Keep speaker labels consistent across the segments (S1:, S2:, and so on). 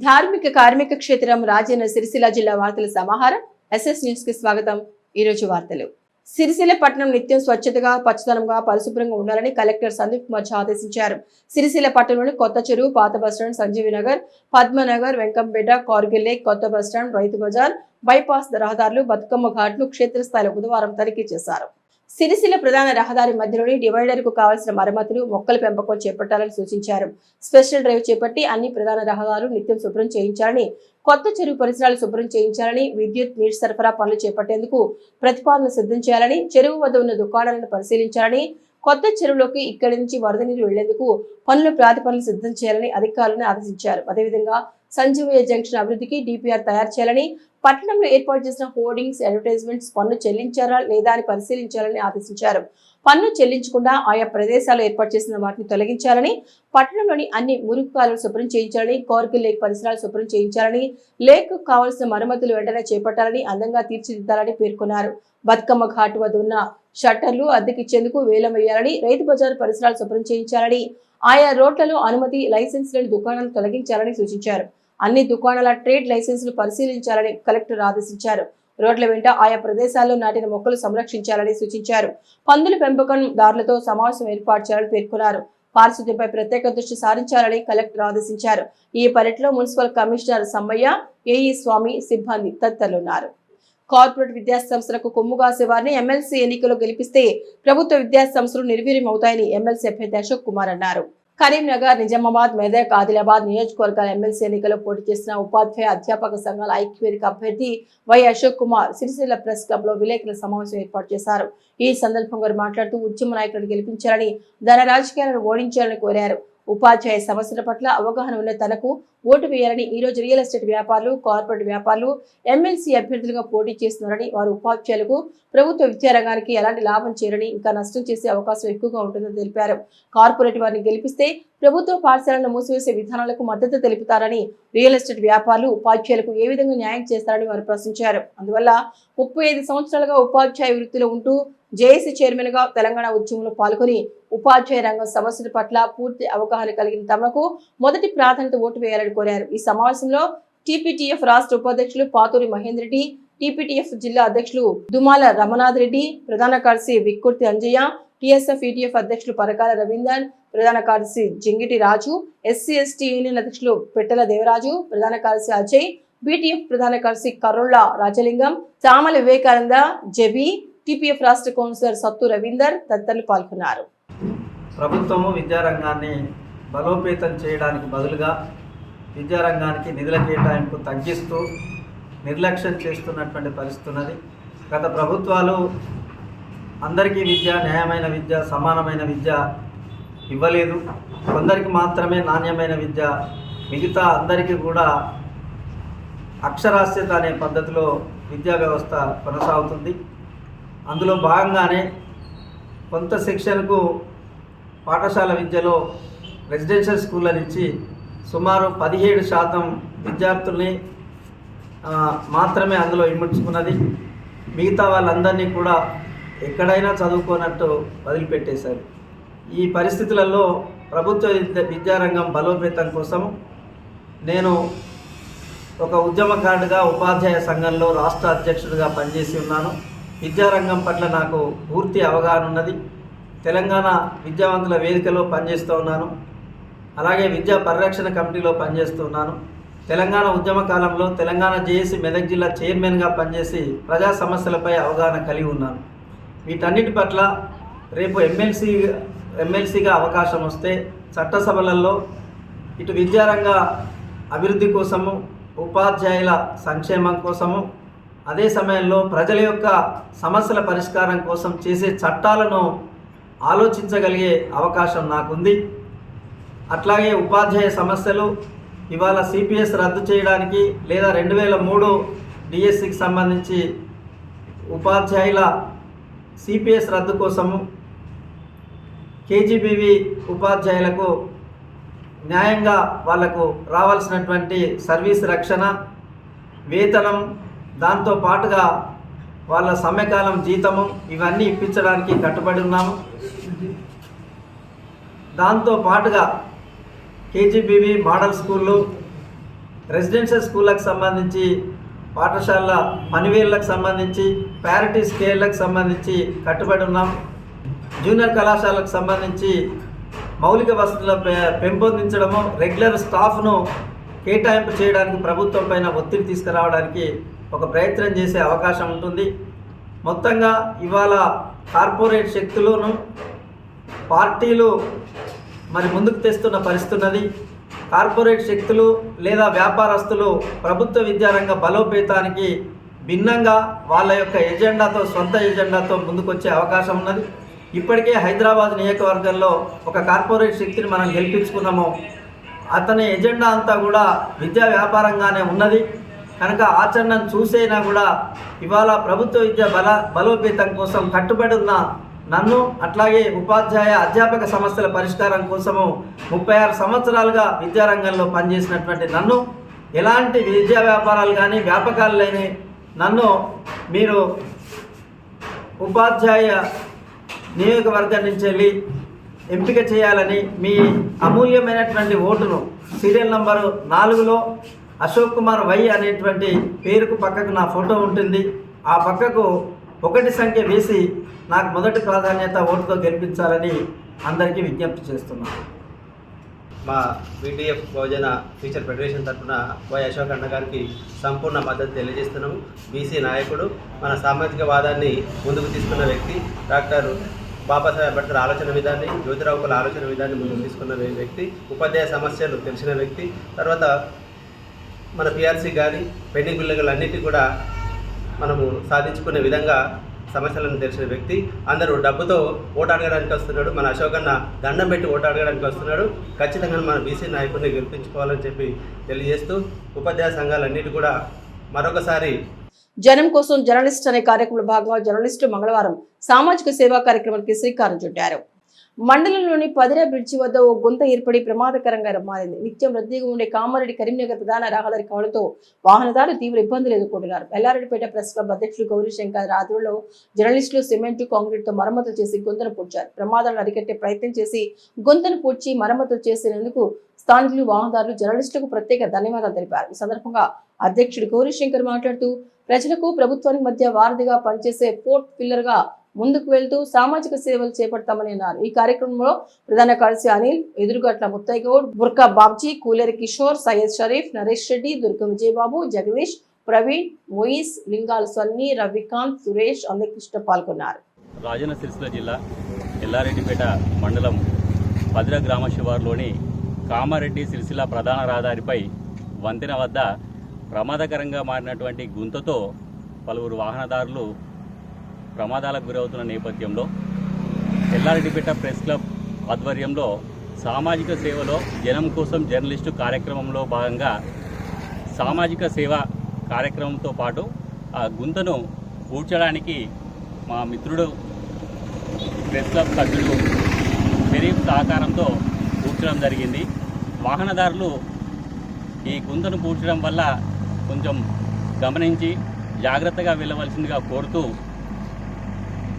S1: ధార్మిక కార్మిక క్షేత్రం రాజన్న సిరిసిల్ల జిల్లా వార్తల సమాహారం ఎస్ఎస్ న్యూస్ కి స్వాగతం। ఈ రోజు వార్తలు। సిరిసిల్ల పట్టణం నిత్యం స్వచ్ఛతగా పచ్చదనంగా పరిశుభ్రంగా ఉండాలని కలెక్టర్ సందీప్ కుమార్ ఆదేశించారు। సిరిసిల్ల పట్టణంలోని కొత్త చెరువు, పాత బస్టాండ్, సంజీవి నగర్, పద్మనగర్, వెంకంపేట, కార్గిల్ లేక్, కొత్త బస్టాండ్, రైతు బజార్, బైపాస్ రహదారులు, బతుకమ్మ ఘాట్లు క్షేత్రస్థాయిలో బుధవారం తనిఖీ చేశారు। సిరిసిల్ల ప్రధాన రహదారి మధ్యలోని డివైడర్ కు కావాల్సిన మరమ్మతులు, మొక్కల పెంపకం చేపట్టాలని సూచించారు। స్పెషల్ డ్రైవ్ చేపట్టి అన్ని ప్రధాన రహదారులు నిత్యం శుభ్రం చేయించాలని, కొత్త చెరువు పరిసరాలు శుభ్రం చేయించాలని, విద్యుత్, నీటి సరఫరా పనులు చేపట్టేందుకు ప్రతిపాదన సిద్ధం చేయాలని, చెరువు వద్ద ఉన్న దుకాణాలను పరిశీలించాలని, కొత్త చెరువులోకి ఇక్కడి నుంచి వరద నీరు వెళ్లేందుకు పనుల ప్రతిపాదనలు సిద్ధం చేయాలని అధికారులను ఆదేశించారు। అదేవిధంగా సంజీవయ్య జంక్షన్ అభివృద్ధికి డిపిఆర్ తయారు చేయాలని, పట్టణంలో ఏర్పాటు చేసిన హోర్డింగ్స్, అడ్వర్టైజ్మెంట్స్ పన్ను చెల్లించారా లేదా అని పరిశీలించాలని ఆదేశించారు। పన్ను చెల్లించకుండా ఆయా ప్రదేశాల్లో ఏర్పాటు చేసిన వాటిని తొలగించాలని, పట్టణంలోని అన్ని మురుగు కాలువలు శుభ్రం చేయించాలని, కార్గిల్ లేక్ పరిసరాలు శుభ్రం చేయించాలని, లేక్ కావాల్సిన మరమ్మతులు వెంటనే చేపట్టాలని, అందంగా తీర్చిదిద్దాలని పేర్కొన్నారు। బతుకమ్మ ఘాటు వద్ద ఉన్న షట్టర్లు అద్దెకిచ్చేందుకు వేలం వేయాలని, రైతు బజార్ పరిసరాలు శుభ్రం చేయించాలని, ఆయా రోడ్లలో అనుమతి, లైసెన్స్ లేని దుకాణాలను తొలగించాలని సూచించారు। అన్ని దుకాణాల ట్రేడ్ లైసెన్సులు పరిశీలించాలని కలెక్టర్ ఆదేశించారు। రోడ్ల వెంట ఆయా ప్రదేశాల్లో నాటిన మొక్కలు సంరక్షించాలని సూచించారు। పందుల పెంపకందారులతో సమావేశం ఏర్పాటు చేయాలని పేర్కొన్నారు। పారిశుద్ధ్యంపై ప్రత్యేక దృష్టి సారించాలని కలెక్టర్ ఆదేశించారు। ఈ పర్యటనలో మున్సిపల్ కమిషనర్ సమ్మయ్య, ఏఈ స్వామి, సిబ్బంది తదితరులు ఉన్నారు। కార్పొరేట్ విద్యాసంస్థలకు కొమ్ముగాసే వారిని ఎమ్మెల్సీ ఎన్నికల్లో గెలిపిస్తే ప్రభుత్వ విద్యాసంస్థలు నిర్వీర్యం అవుతాయని ఎమ్మెల్సీ అభ్యర్థి అశోక్ కుమార్ అన్నారు। కరీంనగర్, నిజామాబాద్, మెదక్, ఆదిలాబాద్ నియోజకవర్గాల ఎమ్మెల్సీ ఎన్నికల్లో పోటీ చేసిన ఉపాధ్యాయ అధ్యాపక సంఘాల ఐక్యవేదిక అభ్యర్థి Y Ashok Kumar Sircilla press club లో విలేకరుల సమావేశం ఏర్పాటు చేశారు। ఈ సందర్భంగా వారు మాట్లాడుతూ ఉద్యమ నాయకులను గెలిపించాలని, ధన రాజకీయాలను ఓడించాలని కోరారు। ఉపాధ్యాయ సమస్యల పట్ల అవగాహన ఉన్న తనకు ఓటు వేయాలని, ఈ రోజు రియల్ ఎస్టేట్ వ్యాపారులు, కార్పొరేట్ వ్యాపారులు ఎమ్మెల్సీ అభ్యర్థులుగా పోటీ చేస్తున్నారని, వారు ఉపాధ్యాయులకు ప్రభుత్వ విద్యారంగానికి ఎలాంటి లాభం చేయాలని, ఇంకా నష్టం చేసే అవకాశం ఎక్కువగా ఉంటుందని తెలిపారు। కార్పొరేట్ వారిని గెలిపిస్తే ప్రభుత్వ పాఠశాలను మూసివేసే విధానాలకు మద్దతు తెలుపుతారని, రియల్ ఎస్టేట్ వ్యాపారులు ఉపాధ్యాయులకు ఏ విధంగా న్యాయం చేస్తారని వారు ప్రశ్నించారు। అందువల్ల 35 సంవత్సరాలుగా ఉపాధ్యాయ వృత్తిలో ఉంటూ జేఏసీ చైర్మన్ గా తెలంగాణ ఉద్యమంలో పాల్గొని ఉపాధ్యాయ రంగం సమస్యల పట్ల పూర్తి అవగాహన కలిగిన తమకు మొదటి ప్రాధాన్యత ఓటు వేయాలని కోరారు। ఈ సమావేశంలో టీపీటీఎఫ్ రాష్ట్ర ఉపాధ్యక్షులు పాతూరి మహేందర్ రెడ్డి, టీపీటీఎఫ్ జిల్లా అధ్యక్షులు దుమాల రమనాథ్ రెడ్డి, ప్రధాన కార్యదర్శి విక్కుర్తి అంజయ్య, టీఎస్ఎఫ్ ఈటీఎఫ్ అధ్యక్షులు పరకాల రవీందర్, ప్రధాన కార్యదర్శి జింగిటి రాజు, ఎస్సీ ఎస్టీ యూనియన్ అధ్యక్షులు పెట్టెల దేవరాజు, ప్రధాన కార్యదర్శి అజయ్, బీటీఎఫ్ ప్రధాన కార్యదర్శి కర్రోళ్ల రాజలింగం, చామల వివేకానంద, జబీ, టీపీఎఫ్ రాష్ట్ర కౌన్సిలర్ సత్తు రవీందర్ తదితరులు పాల్గొన్నారు।
S2: ప్రభుత్వము విద్యారంగాన్ని బలోపేతం చేయడానికి బదులుగా విద్యారంగానికి నిధుల కేటాయింపు తగ్గిస్తూ నిర్లక్ష్యం చేస్తున్నటువంటి పరిస్థితి ఉన్నది। గత ప్రభుత్వాలు అందరికీ విద్య, న్యాయమైన విద్య, సమానమైన విద్య ఇవ్వలేదు। కొందరికి మాత్రమే నాణ్యమైన విద్య, మిగతా అందరికీ కూడా అక్షరాస్యత అనే పద్ధతిలో విద్యా వ్యవస్థ కొనసాగుతుంది। అందులో భాగంగానే కొంత సెక్షన్కు పాఠశాల విద్యలో రెసిడెన్షియల్ స్కూళ్ళ నుంచి సుమారు 17% విద్యార్థుల్ని మాత్రమే అందులో ఇముడ్చుకున్నది। మిగతా వాళ్ళందరినీ కూడా ఎక్కడైనా చదువుకోనట్టు వదిలిపెట్టేశారు। ఈ పరిస్థితులలో ప్రభుత్వ విద్యారంగం బలోపేతం కోసం నేను ఒక ఉద్యమకారుడిగా ఉపాధ్యాయ సంఘంలో రాష్ట్ర అధ్యక్షుడిగా పనిచేసి ఉన్నాను। విద్యారంగం పట్ల నాకు పూర్తి అవగాహన ఉన్నది। తెలంగాణ విద్యావంతుల వేదికలో పనిచేస్తూ ఉన్నాను, అలాగే విద్యా పరిరక్షణ కమిటీలో పనిచేస్తూ ఉన్నాను। తెలంగాణ ఉద్యమ కాలంలో తెలంగాణ జేఏసీ మెదక్ జిల్లా చైర్మన్గా పనిచేసి ప్రజా సమస్యలపై అవగాహన కలిగి ఉన్నాను। వీటన్నిటి పట్ల రేపు ఎమ్మెల్సీగా అవకాశం వస్తే చట్టసభలలో ఇటు విద్యారంగ అభివృద్ధి కోసము, ఉపాధ్యాయుల సంక్షేమం కోసము, అదే సమయంలో ప్రజల యొక్క సమస్యల పరిష్కారం కోసం చేసే చట్టాలను ఆలోచించగలిగే అవకాశం నాకుంది। అట్లాగే ఉపాధ్యాయ సమస్యలు ఇవాళ సిపిఎస్ రద్దు చేయడానికి లేదా 2003 డిఎస్సికి సంబంధించి ఉపాధ్యాయుల సిపిఎస్ రద్దు కోసము కేజీబీవీ ఉపాధ్యాయులకు న్యాయంగా వాళ్లకు రావాల్సినటువంటి సర్వీస్ రక్షణ, వేతనం, దాంతో పాటుగా వాళ్ళ సమ్మెకాలం జీతము ఇవన్నీ ఇప్పించడానికి కట్టుబడి ఉన్నాము। దాంతో పాటుగా కేజీబీవీ మోడల్ స్కూళ్ళు, రెసిడెన్షియల్ స్కూళ్ళకు సంబంధించి, పాఠశాలల పనివేళ్ళకు సంబంధించి, ప్యారిటీ స్కేళ్ళకు సంబంధించి కట్టుబడి ఉన్నాం. జూనియర్ కళాశాలకు సంబంధించి మౌలిక వసతుల పెంపొందించడము, రెగ్యులర్ స్టాఫ్ను కేటాయింపు చేయడానికి ప్రభుత్వం పైన ఒత్తిడి తీసుకురావడానికి ఒక ప్రయత్నం చేసే అవకాశం ఉంటుంది. మొత్తంగా ఇవాళ కార్పొరేట్ శక్తులను పార్టీలు మరి ముందుకు తెస్తున్న పరిస్థితి ఉన్నది. కార్పొరేట్ శక్తులు లేదా వ్యాపారస్తులు ప్రభుత్వ విద్యారంగ బలోపేతానికి భిన్నంగా వాళ్ళ యొక్క ఎజెండాతో, సొంత ఎజెండాతో ముందుకొచ్చే అవకాశం ఉన్నది. ఇప్పటికే హైదరాబాద్ నియోజకవర్గంలో ఒక కార్పొరేట్ శక్తిని మనం గెలిపించుకున్నాము. అతని ఎజెండా అంతా కూడా విద్యా వ్యాపారంగానే ఉన్నది కనుక ఆచరణను చూసైనా కూడా ఇవాళ ప్రభుత్వ విద్య బలోపేతం కోసం కట్టుబడి ఉన్న నన్ను, అట్లాగే ఉపాధ్యాయ అధ్యాపక సమస్యల పరిష్కారం కోసము 36 సంవత్సరాలుగా విద్యారంగంలో పనిచేసినటువంటి నన్ను, ఎలాంటి విద్యా వ్యాపారాలు కానీ వ్యాపకాలు లేని నన్ను మీరు ఉపాధ్యాయ నియోజకవర్గం నుంచి వెళ్ళి ఎంపిక చేయాలని మీ అమూల్యమైనటువంటి ఓటును సీరియల్ నంబరు 4లో అశోక్ కుమార్ వై అనేటువంటి పేరుకు పక్కకు నా ఫోటో ఉంటుంది. ఆ పక్కకు 1 సంఖ్య వేసి నాకు మొదటి ప్రాధాన్యత ఓటుతో గెలిపించాలని అందరికీ విజ్ఞప్తి చేస్తున్నాను.
S3: మా బీటీఎఫ్ బహుజన టీచర్ ఫెడరేషన్ తరఫున వై అశోక్ అన్న గారికి సంపూర్ణ మద్దతు తెలియజేస్తున్నాము. బీసీ నాయకుడు, మన సామాజికవాదాన్ని ముందుకు తీసుకున్న వ్యక్తి, డాక్టర్ బాబాసాహెబ్ అంబేద్కర్ ఆలోచన విధాన్ని, జ్యోతిరావు పూలే ఆలోచన విధాన్ని ముందుకు తీసుకున్న వ్యక్తి, ఉపాధ్యాయ సమస్యలు తెలిసిన వ్యక్తి. తర్వాత మన పిఆర్సీ కానీ పెండింగ్ బిల్లులన్నిటి కూడా మనము సాధించుకునే విధంగా సమస్యలను తెలిసిన వ్యక్తి. అందరూ డబ్బుతో ఓటు అడగడానికి వస్తున్నాడు, మన అశోక్ అన్న దండం పెట్టి ఓటు అడగడానికి వస్తున్నాడు. ఖచ్చితంగా మన బీసీ నాయకుడిని గెలిపించుకోవాలని చెప్పి తెలియజేస్తూ ఉపాధ్యాయ సంఘాలన్నిటి కూడా మరొకసారి
S1: జనం కోసం జర్నలిస్ట్ అనే కార్యక్రమంలో భాగంగా జర్నలిస్టు మంగళవారం సామాజిక సేవా కార్యక్రమానికి శ్రీకారం చుట్టారు. మండలంలోని పదిరా బ్రిడ్జి వద్ద ఓ గుంత ఏర్పడి ప్రమాదకరంగా మారింది. నిత్యం రద్దీగా ఉండే కామారెడ్డి కరీంనగర్ ప్రధాన రహదారి కావడంతో వాహనదారులు తీవ్ర ఇబ్బందులు ఎదుర్కొంటున్నారు. ఎల్లారెడ్డిపేట ప్రెస్ క్లబ్ అధ్యక్షుడు గౌరీశంకర్ ఆధ్వర్యంలో జర్నలిస్టులు సిమెంట్, కాంక్రీట్ తో మరమ్మతులు చేసి గుంతను పూడ్చారు. ప్రమాదాలను అరికట్టే ప్రయత్నం చేసి గుంతను పూడ్చి మరమ్మతులు చేసినందుకు స్థానికులు, వాహనదారులు జర్నలిస్టులకు ప్రత్యేక ధన్యవాదాలు తెలిపారు. ఈ సందర్భంగా అధ్యక్షుడు గౌరీశంకర్ మాట్లాడుతూ ప్రజలకు ప్రభుత్వానికి మధ్య వారధిగా పనిచేసే పోర్ట్ పిల్లర్ గా ముందుకు వెళ్తూ సామాజిక సేవలు చేపడతామని అన్నారు. ఈ కార్యక్రమంలో ప్రధాన కార్యదర్శి అనిల్, ఎదురుగట్ల ముత్తయ్యగౌడ్, బుర్కా బాబ్జీ, కూలేరి కిషోర్, సయ్యద్ షరీఫ్, నరేష్ రెడ్డి, దుర్గం విజయబాబు, జగదీష్, ప్రవీణ్, మొయిస్, లింగాల్ సన్నీ, రవికాంత్, సురేష్, అందకృష్ణ పాల్గొన్నారు.
S4: రాజన్న సిరిసిల్ల జిల్లా ఎల్లారెడ్డిపేట మండలం పదిర గ్రామ శివారులోని కామారెడ్డి సిరిసిల్ల ప్రధాన రహదారిపై వంతెన వద్ద ప్రమాదకరంగా మారినటువంటి గుంతతో పలువురు వాహనదారులు ప్రమాదాలకు గురవుతున్న నేపథ్యంలో ఎల్లారెడ్డిపేట ప్రెస్ క్లబ్ ఆధ్వర్యంలో సామాజిక సేవలో జనం కోసం జర్నలిస్టు కార్యక్రమంలో భాగంగా సామాజిక సేవ కార్యక్రమంతో పాటు ఆ గుంతను పూడ్చడానికి మా మిత్రుడు ప్రెస్ క్లబ్ సభ్యుడు షరీఫ్ సహకారంతో పూడ్చడం జరిగింది. వాహనదారులు ఈ గుంతను పూడ్చడం వల్ల కొంచెం గమనించి జాగ్రత్తగా వెళ్ళవలసిందిగా కోరుతూ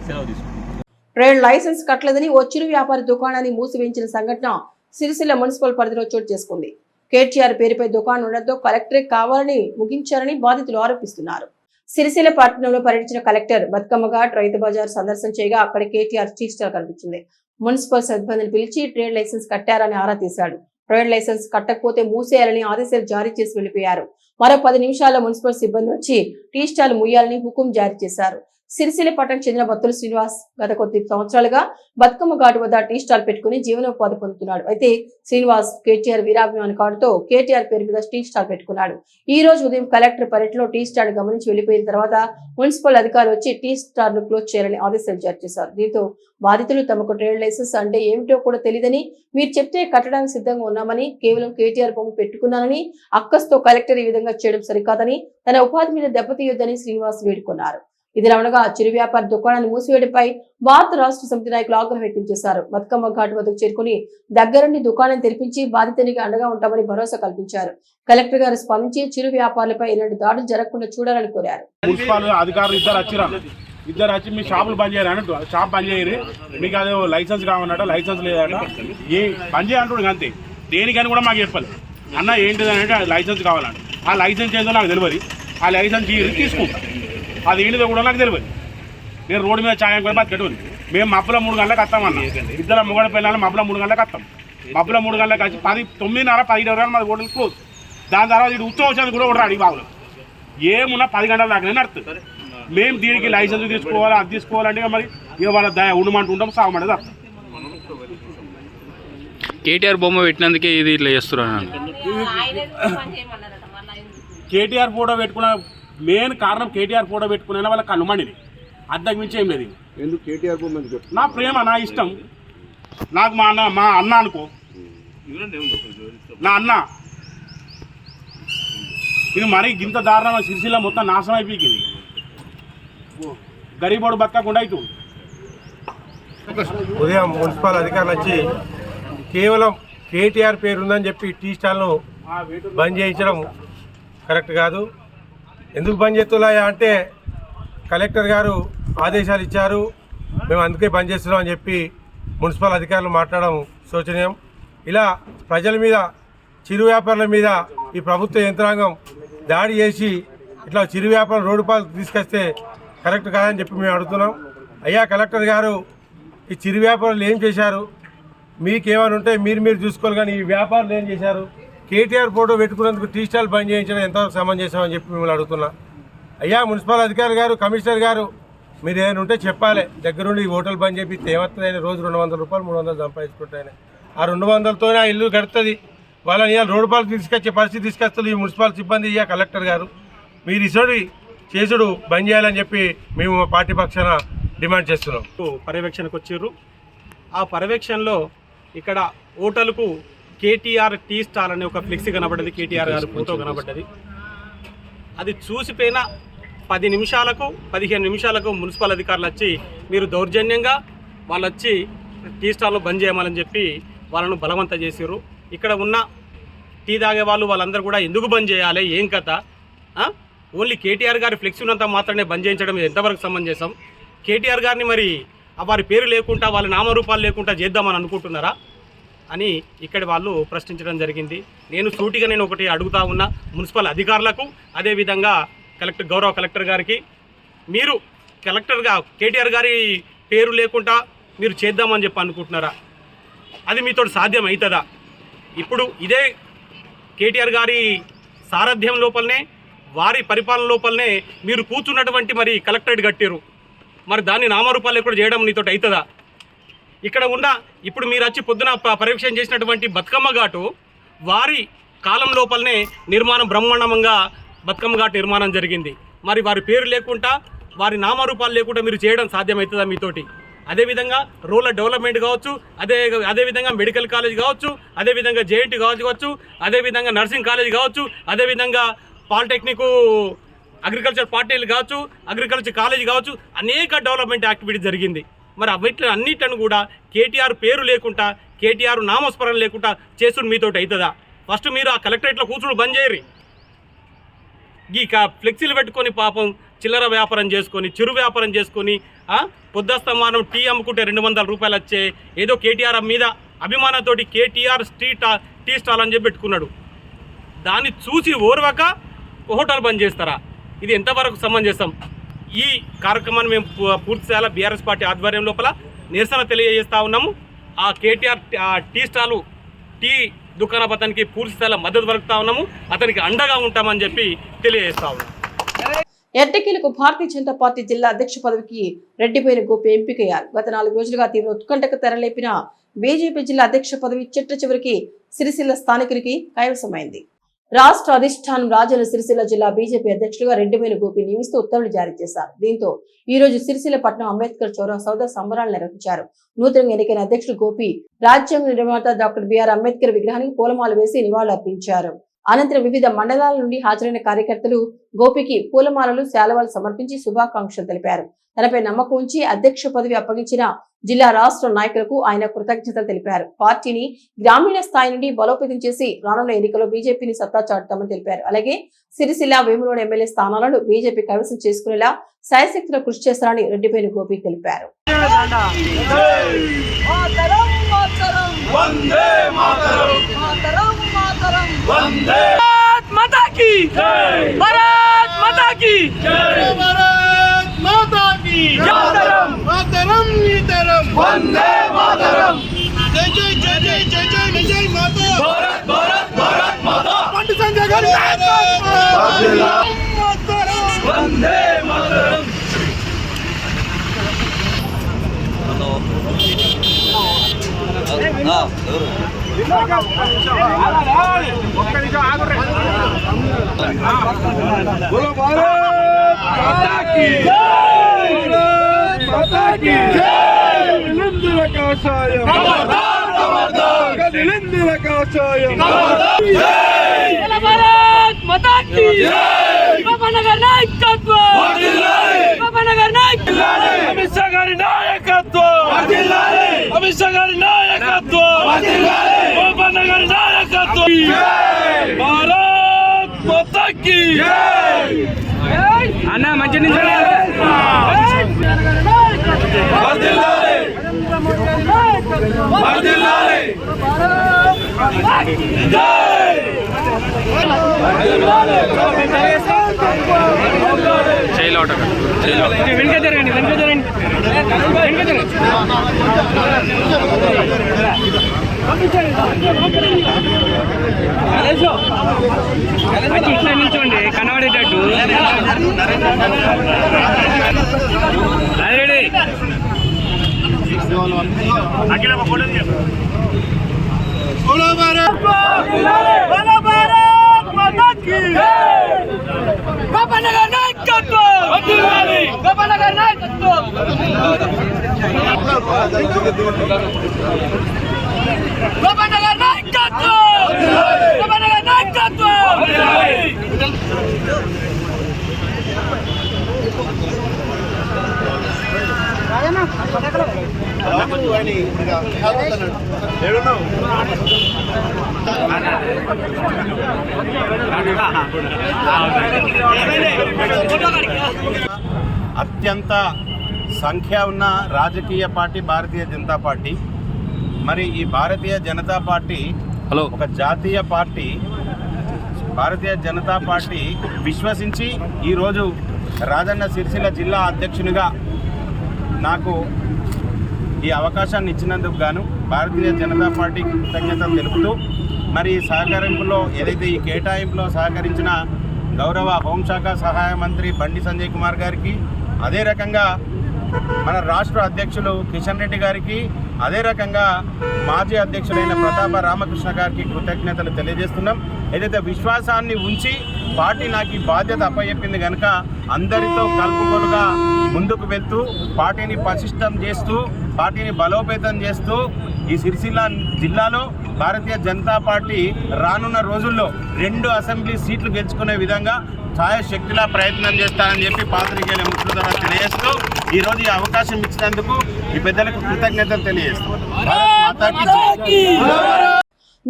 S4: సెలవు తీసుకుంటున్నాను.
S1: ట్రేడ్ లైసెన్స్ కట్టలేదని ఓ చిరు వ్యాపారి దుకాణాన్ని మూసివేయించిన సంఘటన సిరిసిల్ల మున్సిపల్ పరిధిలో చోటు చేసుకుంది. కేటీఆర్ పేరుపై దుకాణం ఉండడంతో కలెక్టరే కావాలని ముగించారని బాధితులు ఆరోపిస్తున్నారు. సిరిసిల్ల పట్టణంలో పర్యటించిన కలెక్టర్ బతుకమ్మ ఘాట్, రైతు బజార్ సందర్శన చేయగా అక్కడ కేటీఆర్ టీ స్టాల్ కనిపించింది. మున్సిపల్ సిబ్బందిని పిలిచి ట్రేడ్ లైసెన్స్ కట్టారని ఆరా తీశాడు. ట్రేడ్ లైసెన్స్ కట్టకపోతే మూసేయాలని ఆదేశాలు జారీ చేసి వెళ్లిపోయారు. మరో 10 నిమిషాల్లో మున్సిపల్ సిబ్బంది వచ్చి టీ స్టాల్ ముయ్యాలని హుకుం జారీ చేశారు. సిరిసిల్ల పట్టణం చెందిన బత్తుల శ్రీనివాస్ గత కొద్ది సంవత్సరాలుగా బతుకమ్మ ఘాటు వద్ద టీ స్టాల్ పెట్టుకుని జీవనోపాధి పొందుతున్నాడు. అయితే శ్రీనివాస్ కేటీఆర్ వీరాభిమాని కార్డుతో కేటీఆర్ పేరు మీద టీ స్టాల్ పెట్టుకున్నాడు. ఈ రోజు ఉదయం కలెక్టర్ పర్యటనలో టీ స్టాల్ గమనించి వెళ్లిపోయిన తర్వాత మున్సిపల్ అధికారులు వచ్చి టీ స్టాల్ ను క్లోజ్ చేయాలని ఆదేశాలు జారీ చేశారు. దీంతో బాధితులు తమకు ట్రేడ్ లైసెన్స్ అంటే ఏమిటో కూడా తెలియదని, మీరు చెప్తే కట్టడానికి సిద్ధంగా ఉన్నామని, కేవలం కేటీఆర్ బొమ్మ పెట్టుకున్నానని, అక్కస్తో కలెక్టర్ ఈ విధంగా చేయడం సరికాదని, తన ఉపాధి మీద దెబ్బతీయొద్దని శ్రీనివాస్ వేడుకున్నారు. ఇదిలా ఉండగా చిరు వ్యాపార దుకాణాన్ని మూసివేయడంపై భారత రాష్ట్ర సమితి నాయకులు ఆగ్రహం వ్యక్తం చేశారు. బతుకమ్మ ఘాటు వద్దకు చేరుకుని దగ్గరుండి దుకాణం తెరిపించి బాధితునికి అండగా ఉంటామని భరోసా కల్పించారు. కలెక్టర్ గారు స్పందించి చిరు వ్యాపారులపై ఇలాంటి దాడులు జరగకుండా చూడాలని కోరారు.
S5: మున్సిపల్ అధికారులు ఇద్దరు వచ్చి మీ షాపులు బంద్ చేయాలి అన్నట్టు, షాప్ బంద్ చేయరు, మీకు అదే లైసెన్స్ కావాలన్నట, లైసెన్స్ లేదట, ఏ బంద్ చేయాలంటాడు అంతే. దేనికని కూడా మాకు చెప్పాలి. అన్న ఏంటిదని అంటే లైసెన్స్ కావాలంట. ఆ లైసెన్స్ ఏందో నాకు తెలియదు. ఆ లైసెన్స్ తీసుకుంటా, అది ఏంటిదో కూడా నాకు తెలియదు. నేను రోడ్డు మీద ఛాయం కూడా బతికెట్టుకుంది. మేము మబ్బుల 3 గంటలకు వస్తామన్న, ఇద్దరు మొగడ పిల్లలు మబ్బుల 3 గంటలకు వస్తాం. మబ్బుల 3 గంటలకు వచ్చి 9:30 10 మాది హోటల్ క్లోజ్. దాని తర్వాత ఇటు ఉత్సవం వచ్చేది కూడా ఒకటి అడిగి బాబులు ఏమున్నా 10 గంటల దాకానే నడుస్తుంది. మేము దీనికి లైసెన్స్ తీసుకోవాలి, అది తీసుకోవాలంటే మరి ఇక వాళ్ళ ఉండమంటూ ఉంటాం, సాగమంటే తప్ప.
S6: కేటీఆర్ బొమ్మ పెట్టినందుకే ఇది ఇట్లా చేస్తున్నాను.
S5: కేటీఆర్ ఫోటో పెట్టుకున్న మెయిన్ కారణం కేటీఆర్ ఫోటో పెట్టుకునే వాళ్ళ కనుమండిని, అద్దకు మించి ఏం లేదు.
S7: ఎందుకు కేటీఆర్ బొమ్మ
S5: నా ప్రేమ, నా ఇష్టం. నాకు మా అన్న అనుకో, నా అన్న. ఇది మరీ గింత దారుణంగా సిరిసిల్ల మొత్తం నాశనం అయిపోయింది. గరీబోడు బతకకుండా అవుతుంది.
S8: ఉదయం మున్సిపల్ అధికారులు వచ్చి కేవలం కేటీఆర్ పేరు ఉందని చెప్పి టీ స్టాల్ను బంద్ చేయించడం కరెక్ట్ కాదు. ఎందుకు బంద్ చేస్తున్నాయా అంటే కలెక్టర్ గారు ఆదేశాలు ఇచ్చారు, మేము అందుకే బంద్ చేస్తున్నాం అని చెప్పి మున్సిపల్ అధికారులు మాట్లాడడం శోచనీయం. ఇలా ప్రజల మీద, చిరు వ్యాపారుల మీద ఈ ప్రభుత్వ యంత్రాంగం దాడి చేసి ఇట్లా చిరు వ్యాపారం రోడ్డు పాలకు తీసుకొస్తే కరెక్ట్ కాదని చెప్పి మేము అడుగుతున్నాం. అయ్యా కలెక్టర్ గారు, ఈ చిరు వ్యాపారులు ఏం చేశారు? మీకేమైనా ఉంటే మీరు చూసుకోవాలి, కానీ ఈ వ్యాపారులు ఏం చేశారు? కేటీఆర్ ఫోటో పెట్టుకున్నందుకు టీ స్టాల్ బంద్ చేయించడం ఎంతవరకు సమంజసమని చెప్పి మిమ్మల్ని అడుగుతున్నా. అయ్యా మున్సిపల్ అధికారి గారు, కమిషనర్ గారు, మీరు ఏమైనా ఉంటే చెప్పాలి. దగ్గరుండి ఈ హోటల్ బంద్ చేపిస్తే ఏమవుతుంది? రోజు 200 రూపాయలు 300 సంపాదించుకుంటాయని. ఆ 200తోనే ఆ ఇల్లు గడుతుంది. వాళ్ళని ఇవాళ రోడ్డు పాలకు తీసుకొచ్చే పరిస్థితి తీసుకొస్తుంది ఈ మున్సిపల్ సిబ్బంది. ఇయ్యా కలెక్టర్ గారు, మీరు ఇసోడి చేసుడు బంద్ చేయాలని చెప్పి మేము మా పార్టీ పక్షాన డిమాండ్ చేస్తున్నాం.
S9: పర్యవేక్షణకు వచ్చారు. ఆ పర్యవేక్షణలో ఇక్కడ హోటల్కు కేటీఆర్ టీ స్టాల్ అనే ఒక ఫ్లెక్సీ కనబడ్డది, కేటీఆర్ గారి ఫోటో కనబడ్డది. అది చూసిపోయిన 10 నిమిషాలకు 15 నిమిషాలకు మున్సిపల్ అధికారులు వచ్చి మీరు దౌర్జన్యంగా వాళ్ళు వచ్చి టీ స్టాల్ను బంద్ చేయమని చెప్పి వాళ్ళను బలవంతం చేశారు. ఇక్కడ ఉన్న టీ తాగే వాళ్ళందరూ కూడా ఎందుకు బంద్ చేయాలి, ఏం కథ? ఓన్లీ కేటీఆర్ గారి ఫ్లెక్సీ ఉన్నంత మాత్రమే బంద్ చేయించడం ఎంతవరకు సమంజసం? కేటీఆర్ గారిని మరి వారి పేరు లేకుండా, వాళ్ళ నామరూపాలు లేకుండా చేద్దామని అనుకుంటున్నారా అని ఇక్కడ వాళ్ళు ప్రశ్నించడం జరిగింది. నేను సూటిగా ఒకటి అడుగుతా ఉన్నా మున్సిపల్ అధికారులకు, అదేవిధంగా గౌరవ కలెక్టర్ గారికి, మీరు కలెక్టర్గా కేటీఆర్ గారి పేరు లేకుండా మీరు చేద్దామని చెప్పి అనుకుంటున్నారా? అది మీతో సాధ్యం అవుతుందా? ఇప్పుడు ఇదే కేటీఆర్ గారి సారథ్యం లోపలనే, వారి పరిపాలన లోపలనే మీరు కూర్చున్నటువంటి మరి కలెక్టరేట్ కట్టారు. మరి దాన్ని నామరూపాలు కూడా చేయడం నీతో అవుతుందా? ఇక్కడ ఉన్న ఇప్పుడు మీరు వచ్చి పొద్దున పర్యవేక్షణ చేసినటువంటి బతుకమ్మ ఘాటు వారి కాలం లోపలనే నిర్మాణం, బ్రహ్మాండంగా బతుకమ్మ ఘాటు నిర్మాణం జరిగింది. మరి వారి పేరు లేకుండా, వారి నామరూపాలు లేకుండా మీరు చేయడం సాధ్యమవుతుందా మీతోటి? అదేవిధంగా రూరల్ డెవలప్మెంట్ కావచ్చు, అదేవిధంగా మెడికల్ కాలేజ్ కావచ్చు, అదేవిధంగా జేఎన్టీ కావచ్చు, అదేవిధంగా నర్సింగ్ కాలేజ్ కావచ్చు, అదేవిధంగా పాలిటెక్నిక్, అగ్రికల్చర్ పార్టీలు కావచ్చు, అగ్రికల్చర్ కాలేజ్ కావచ్చు, అనేక డెవలప్మెంట్ యాక్టివిటీ జరిగింది. మరి వీటిని అన్నిటిని కూడా కేటీఆర్ పేరు లేకుండా, కేటీఆర్ నామస్మరణ లేకుండా చేసుడు మీతోటి అవుతుందా? ఫస్ట్ మీరు ఆ కలెక్టరేట్లో కూర్చుని బంద్ చేయరు. ఈ ఫ్లెక్సీలు పెట్టుకొని పాపం చిల్లర వ్యాపారం చేసుకొని, చిరు వ్యాపారం చేసుకొని, పొద్దుస్తమానం టీ అమ్ముకుంటే 200 రూపాయలు వచ్చే ఏదో కేటీఆర్ మీద అభిమానంతో కేటీఆర్ టీ స్టాల్ అని చెప్పి పెట్టుకున్నాడు. దాన్ని చూసి ఓర్వక హోటల్ బంద్ చేస్తారా? ఇది ఎంతవరకు సమంజసం? ఈ కార్యక్రమాన్ని మేము పూర్తి స్థాయిలో బీఆర్ఎస్ పార్టీ ఆధ్వర్యం లోపల నిరసన తెలియజేస్తూ ఉన్నాము. ఆ కేటీఆర్ టీ స్టాలు, టీ దుకాణం అతనికి పూర్తి స్థాయిలో మద్దతు పలుకుతా ఉన్నాము, అతనికి అండగా ఉంటామని చెప్పి తెలియజేస్తా ఉన్నాము.
S1: ఎట్టకేలకు భారతీయ జనతా పార్టీ జిల్లా అధ్యక్ష పదవికి రెడ్డిపోయిన గోపి ఎంపికయ్యారు. గత 4 రోజులుగా తీవ్ర ఉత్కంఠకు తెరలేపిన బీజేపీ జిల్లా అధ్యక్ష పదవి చివరికి సిరిసిల్ల స్థానికునికి కైవసమైంది. రాష్ట్ర అధిష్టానం రాజన్న సిరిసిల్ల జిల్లా బీజేపీ అధ్యక్షులుగా రెడ్డిపోయిన గోపి నియమిస్తూ ఉత్తర్వులు జారీ చేశారు. దీంతో ఈ రోజు సిరిసిల్ల పట్టణం అంబేద్కర్ చౌరస్తాలో సంబరాలు నిర్వహించారు. నూతనంగా ఎన్నికైన అధ్యక్షుడు గోపి రాజ్యాంగ నిర్మాత డాక్టర్ బిఆర్ అంబేద్కర్ విగ్రహానికి పూలమాల వేసి నివాళులర్పించారు. అనంతరం వివిధ మండలాల నుండి హాజరైన కార్యకర్తలు గోపికి పూలమాలలు, శాలువాలు సమర్పించి శుభాకాంక్షలు తెలిపారు. తనపై నమ్మకం ఉంచి అధ్యక్ష పదవి అప్పగించిన జిల్లా రాష్ట్ర నాయకులకు ఆయన కృతజ్ఞతలు తెలిపారు. పార్టీని గ్రామీణ స్థాయి నుండి బలోపేతం చేసి రానున్న ఎన్నికల్లో బీజేపీని సత్తా చాటుతామని తెలిపారు. అలాగే సిరిసిల్ల, వేములవాడ ఎమ్మెల్యే స్థానాలను బీజేపీ కైవసం చేసుకునేలా శాయశక్తిలో కృషి చేస్తారని రెడ్డిపోయిన గోపి తెలిపారు.
S10: మాతరం మాతరం వందే మాతరం మాతరం మాతరం
S7: भारत माता की भारत माता की भारत माता की मातरम मातरम नितरम वंदे मातरम जय जय जय जय जय जय जय माता भारत भारत भारत माता पंडित संजय गांधी मातरम वंदे मातरम
S5: बोलो भारत माता की भारत माता की निलिंदिर काषायम निलिंदिर काषायम
S7: भारत माता की बाबानगर नायकत्व बाबानगर नायकत्व अमित शाह गारी नायकत्व अमित शाह गारी नायकत्व बाबानगर नायकत्व भारत माता की అన్న మంచి నుంచి
S6: చేయలో
S7: వెనుక జరగండి వెనుక జరగండి వెనుక జరగండి ఇట్లా నిల్చోండి కనబడేటట్టు రెడీ
S5: అఖిల ఒక ఫోటో తీయండి
S7: बोलो भारत माता की बाबानगर नायकत्व बाबानगर नायकत्व बाबानगर नायकत्व बाबानगर नायकत्व
S8: అత్యంత సంఖ్య ఉన్న రాజకీయ పార్టీ భారతీయ జనతా పార్టీ. మరి ఈ భారతీయ జనతా పార్టీ ఒక జాతీయ పార్టీ. భారతీయ జనతా పార్టీ విశ్వసించి ఈరోజు రాజన్న సిరిసిల్ల జిల్లా అధ్యక్షునిగా నాకు ఈ అవకాశాన్ని ఇచ్చినందుకు గాను భారతీయ జనతా పార్టీకి కృతజ్ఞతలు తెలుపుతూ, మరి ఈ సహకరింపులో ఏదైతే ఈ కేటాయింపులో సహకరించిన గౌరవ హోంశాఖ సహాయ మంత్రి బండి సంజయ్ కుమార్ గారికి, అదే రకంగా మన రాష్ట్ర అధ్యక్షులు కిషన్ రెడ్డి గారికి, అదే రకంగా మాజీ అధ్యక్షులైన ప్రతాప రామకృష్ణ గారికి కృతజ్ఞతలు తెలియజేస్తున్నాం. ఏదైతే విశ్వాసాన్ని ఉంచి పార్టీ నాకు ఈ బాధ్యత అప్పచెప్పింది కనుక అందరితో కలుపుకొలుగా ముందుకు వెళ్తూ పార్టీని పటిష్టం చేస్తూ పార్టీని బలోపేతం చేస్తూ ఈ సిరిసిల్ల జిల్లాలో భారతీయ జనతా పార్టీ రానున్న రోజుల్లో 2 అసెంబ్లీ సీట్లు గెలుచుకునే విధంగా ఛాయశక్తిలా ప్రయత్నం చేస్తానని చెప్పి పాత్రికేయుల మిత్రుల ద్వారా తెలియజేస్తూ ఈరోజు ఈ అవకాశం ఇచ్చినందుకు ఈ పెద్దలకు కృతజ్ఞతలు తెలియజేస్తున్నాను.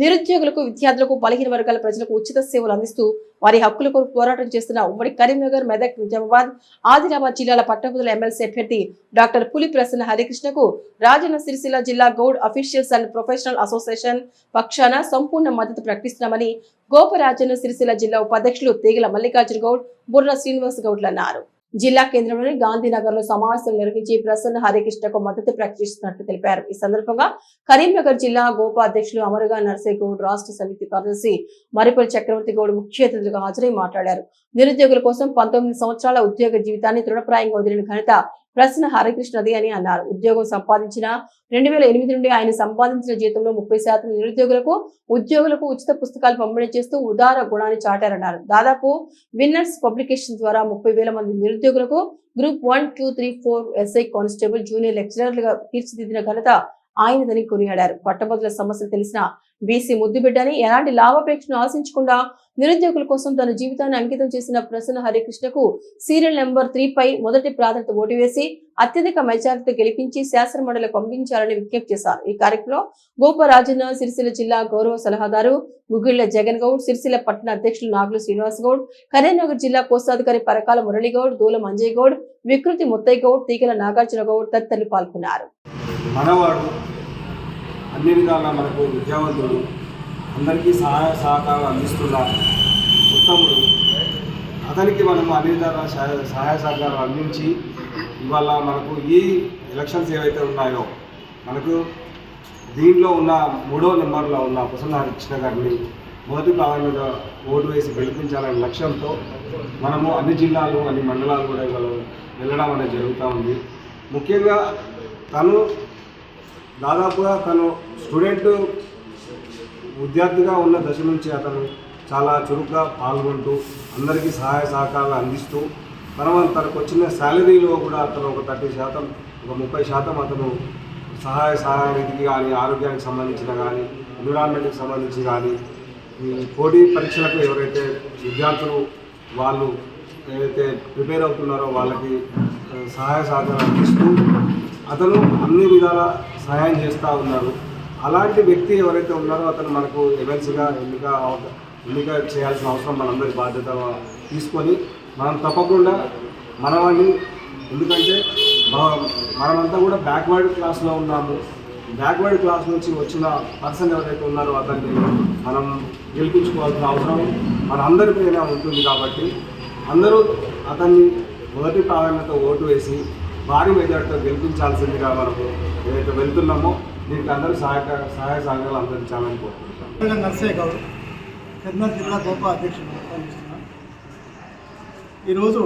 S1: నిరుద్యోగులకు, విద్యార్థులకు, బలహీన వర్గాల ప్రజలకు ఉచిత సేవలు అందిస్తూ వారి హక్కుల కొరకు పోరాటం చేస్తున్న ఉమ్మడి కరీంనగర్, మెదక్, నిజామాబాద్, ఆదిలాబాద్ జిల్లాల పట్టభద్రుల ఎమ్మెల్సీ అభ్యర్థి డాక్టర్ పులి ప్రసన్న హరికృష్ణకు రాజన్న సిరిసిల్ల జిల్లా Goud officials and professional association పక్షాన సంపూర్ణ మద్దతు ప్రకటిస్తున్నామని గోపరాజన్న సిరిసిల్ల జిల్లా ఉపాధ్యక్షులు తీగల మల్లికార్జున గౌడ్, బుర్ర శ్రీనివాస్ గౌడ్లు అన్నారు. జిల్లా కేంద్రంలోని గాంధీనగర్ లో సమావేశం నిర్వహించి ప్రసన్న హరికృష్ణకు మద్దతు ప్రకటిస్తున్నట్లు తెలిపారు. ఈ సందర్భంగా కరీంనగర్ జిల్లా గోపా అధ్యక్షులు అమరుగా నర్సయ్య గౌడ్, రాష్ట్ర సమితి కార్యదర్శి మరిపల్లి చక్రవర్తి గౌడ్ ముఖ్య అతిథులుగా హాజరై మాట్లాడారు. నిరుద్యోగుల కోసం 19 సంవత్సరాల ఉద్యోగ జీవితాన్ని తృణప్రాయంగా వదిలిన ఘనత ప్రసన్న హరికృష్ణది అని అన్నారు. ఉద్యోగం సంపాదించిన 2008 నుండి ఆయన సంపాదించిన జీతంలో 30% నిరుద్యోగులకు, ఉద్యోగులకు ఉచిత పుస్తకాలు పంపిణీ చేస్తూ ఉదార గుణాన్ని చాటారన్నారు. దాదాపు విన్నర్స్ పబ్లికేషన్ ద్వారా 30,000 మంది నిరుద్యోగులకు గ్రూప్ 1, 2, 3, 4 ఎస్ఐ కానిస్టేబుల్, జూనియర్ లెక్చరర్లుగా తీర్చిదిద్దిన ఘనత ఆయనదని కొనియాడారు. పట్టభద్రుల సమస్యలు తెలిసిన బీసీ ముద్దుబిడ్డని ఎలాంటి లాభాపేక్షను ఆశించకుండా నిరుద్యోగుల కోసం తన జీవితాన్ని అంకితం చేసిన ప్రసన్న హరికృష్ణకు సీరియల్ నెంబర్ 3 పై మొదటి ప్రాధాన్యత ఓటు వేసి అత్యధిక మెజారిటీతో గెలిపించి శాసన మండలికి పంపించాలని విజ్ఞప్తి చేశారు. ఈ కార్యక్రమంలో గోపరాజన్న సిరిసిల్ల జిల్లా గౌరవ సలహాదారు గుగిళ్ల జగన్ గౌడ్, సిరిసిల్ల పట్టణ అధ్యక్షులు నాగులు శ్రీనివాస్ గౌడ్, కరీంనగర్ జిల్లా కోశాధికారి పరకాల మురళి గౌడ్, దూలం అంజయ్ గౌడ్, వికృతి ముత్తయ్య గౌడ్, తీగల నాగార్జున గౌడ్ తదితరులు పాల్గొన్నారు.
S10: మనవాడు అన్ని విధాలా మనకు విద్యావంతుడు, అందరికీ సహాయ సహకారాలు అందిస్తున్న ఉత్తముడు. అతనికి మనం అన్ని విధాల సహాయ సహకారాలు అందించి ఇవాళ మనకు ఈ ఎలక్షన్స్ ఏవైతే ఉన్నాయో మనకు దీంట్లో ఉన్న 3వ నెంబర్లో ఉన్న ప్రసన్న హరికృష్ణ గారిని మొదటి ప్రాధాన్యత ఓటు వేసి గెలిపించాలనే లక్ష్యంతో మనము అన్ని జిల్లాలు అన్ని మండలాలు కూడా ఇవాళ వెళ్ళడం అనేది జరుగుతూ ఉంది. ముఖ్యంగా దాదాపుగా తను స్టూడెంట్ విద్యార్థిగా ఉన్న దశ నుంచి అతను చాలా చురుగ్గా పాల్గొంటూ అందరికీ సహాయ సహకారాలు అందిస్తూ తనకు వచ్చిన శాలరీలో కూడా అతను ఒక 30%, ఒక 30% అతను సహాయ నిధికి కానీ, ఆరోగ్యానికి సంబంధించిన కానీ, ఎన్విరాన్మెంట్కి సంబంధించి కానీ, ఈ పోటీ పరీక్షలకు ఎవరైతే విద్యార్థులు వాళ్ళు ఏదైతే ప్రిపేర్ అవుతున్నారో వాళ్ళకి సహాయ సహకారం అందిస్తూ అతను అన్ని విధాల సహాయం చేస్తూ ఉన్నారు. అలాంటి వ్యక్తి ఎవరైతే ఉన్నారో అతను మనకు ఎమ్మెల్సీగా ఎన్నిక చేయాల్సిన అవసరం మనందరి బాధ్యత తీసుకొని మనం తప్పకుండా మనవాడిని, ఎందుకంటే మనమంతా కూడా బ్యాక్వర్డ్ క్లాస్లో ఉన్నాము. బ్యాక్వర్డ్ క్లాస్ నుంచి వచ్చిన పర్సన్ ఎవరైతే ఉన్నారో అతన్ని మనం గెలిపించుకోవాల్సిన అవసరం మన అందరిపైన ఉంటుంది. కాబట్టి అందరూ అతన్ని మొదటి ప్రాధాన్యత ఓటు వేసి భారీ మెజార్టీతో గెలిపించాల్సిందిగా మనకు ఏదైతే వెళ్తున్నామో దీనికి అందరూ సహాయ సహకారాలు అందించాలని కోరుకుంటున్నాం.
S11: నర్సయ్య గౌడ్, కర్నూలు జిల్లా గోప అధ్యక్షుడు పనిచేస్తున్నాం. ఈరోజు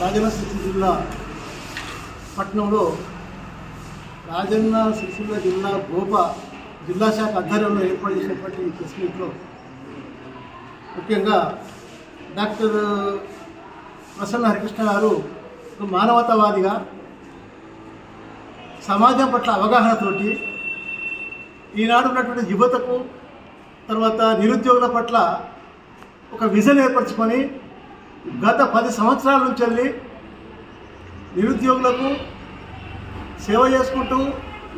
S11: రాజన్న సిరిసిల్ల జిల్లా పట్టణంలో రాజన్న సిరిసిల్ల జిల్లా గోప జిల్లా శాఖ ఆధ్వర్యంలో ఏర్పాటు చేసినటువంటి ఈ ప్రెస్ మీట్లో ముఖ్యంగా డాక్టర్ ప్రసన్న హరికృష్ణ గారు మానవతావాదిగా సమాజం పట్ల అవగాహనతోటి ఈనాడు ఉన్నటువంటి యువతకు తర్వాత నిరుద్యోగుల పట్ల ఒక విజన్ ఏర్పరచుకొని గత 10 సంవత్సరాల నుంచి వెళ్ళి నిరుద్యోగులకు సేవ చేసుకుంటూ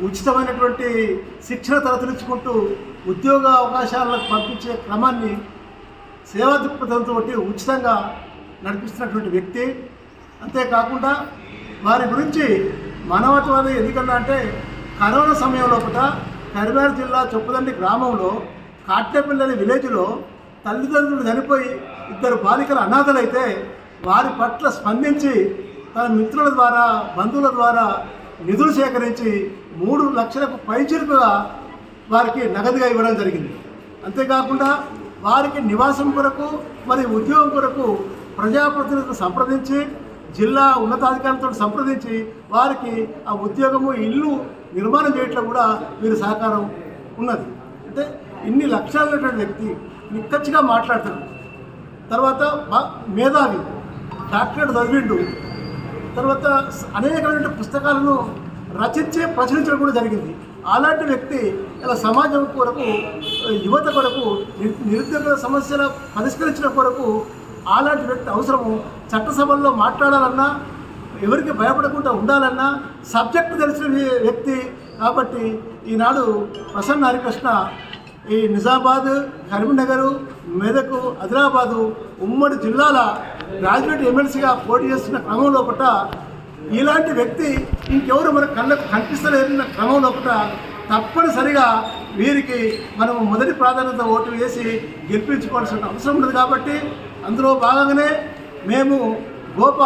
S11: ఉచితమైనటువంటి శిక్షణ తరలించుకుంటూ ఉద్యోగ అవకాశాలకు పంపించే క్రమాన్ని సేవా దృక్పథంతో ఉచితంగా నడిపిస్తున్నటువంటి వ్యక్తి. అంతేకాకుండా వారి గురించి మానవతావాది ఎందుకన్నా అంటే కరోనా సమయంలో కూడా కరీంనగర్ జిల్లా చొప్పదండి గ్రామంలో కాట్లపిల్లని విలేజ్లో తల్లిదండ్రులు చనిపోయి 2 బాలికలు అనాథలైతే వారి పట్ల స్పందించి తన మిత్రుల ద్వారా బంధువుల ద్వారా నిధులు సేకరించి 3 లక్షలకు పైచిలుపుగా వారికి నగదుగా ఇవ్వడం జరిగింది. అంతేకాకుండా వారికి నివాసం కొరకు మరి ఉద్యోగం కొరకు ప్రజాప్రతినిధులను సంప్రదించి జిల్లా ఉన్నతాధికారులతో సంప్రదించి వారికి ఆ ఉద్యోగము ఇల్లు నిర్మాణం చేయట్లో కూడా వీరి సహకారం ఉన్నది. అంటే ఇన్ని లక్ష్యాలైనటువంటి వ్యక్తి నిక్కచ్చిగా మాట్లాడతాడు. తర్వాత మేధావి, డాక్టరేట్ చదివిండు. తర్వాత అనేకమైన పుస్తకాలను రచించి ప్రచురించడం కూడా జరిగింది. అలాంటి వ్యక్తి ఇలా సమాజం కొరకు, యువత కొరకు, నిరుద్యోగ సమస్యల పరిష్కరించడం కొరకు అలాంటి వ్యక్తి అవసరము. చట్టసభల్లో మాట్లాడాలన్నా, ఎవరికి భయపడకుండా ఉండాలన్నా సబ్జెక్టు తెలిసిన వ్యక్తి. కాబట్టి ఈనాడు ప్రసన్న హరికృష్ణ ఈ నిజామాబాద్, కరీంనగర్, మెదక్, ఆదిలాబాదు ఉమ్మడి జిల్లాల గ్రాడ్యుయేట్ ఎమ్మెల్సీగా పోటీ చేస్తున్న క్రమంలో ఒకట ఇలాంటి వ్యక్తి ఇంకెవరు మన కళ్ళకు కనిపిస్తలేన్న క్రమంలో ఒకట తప్పనిసరిగా వీరికి మనం మొదటి ప్రాధాన్యత ఓటు వేసి గెలిపించుకోవాల్సిన అవసరం ఉన్నది. కాబట్టి అందులో భాగంగానే మేము గోప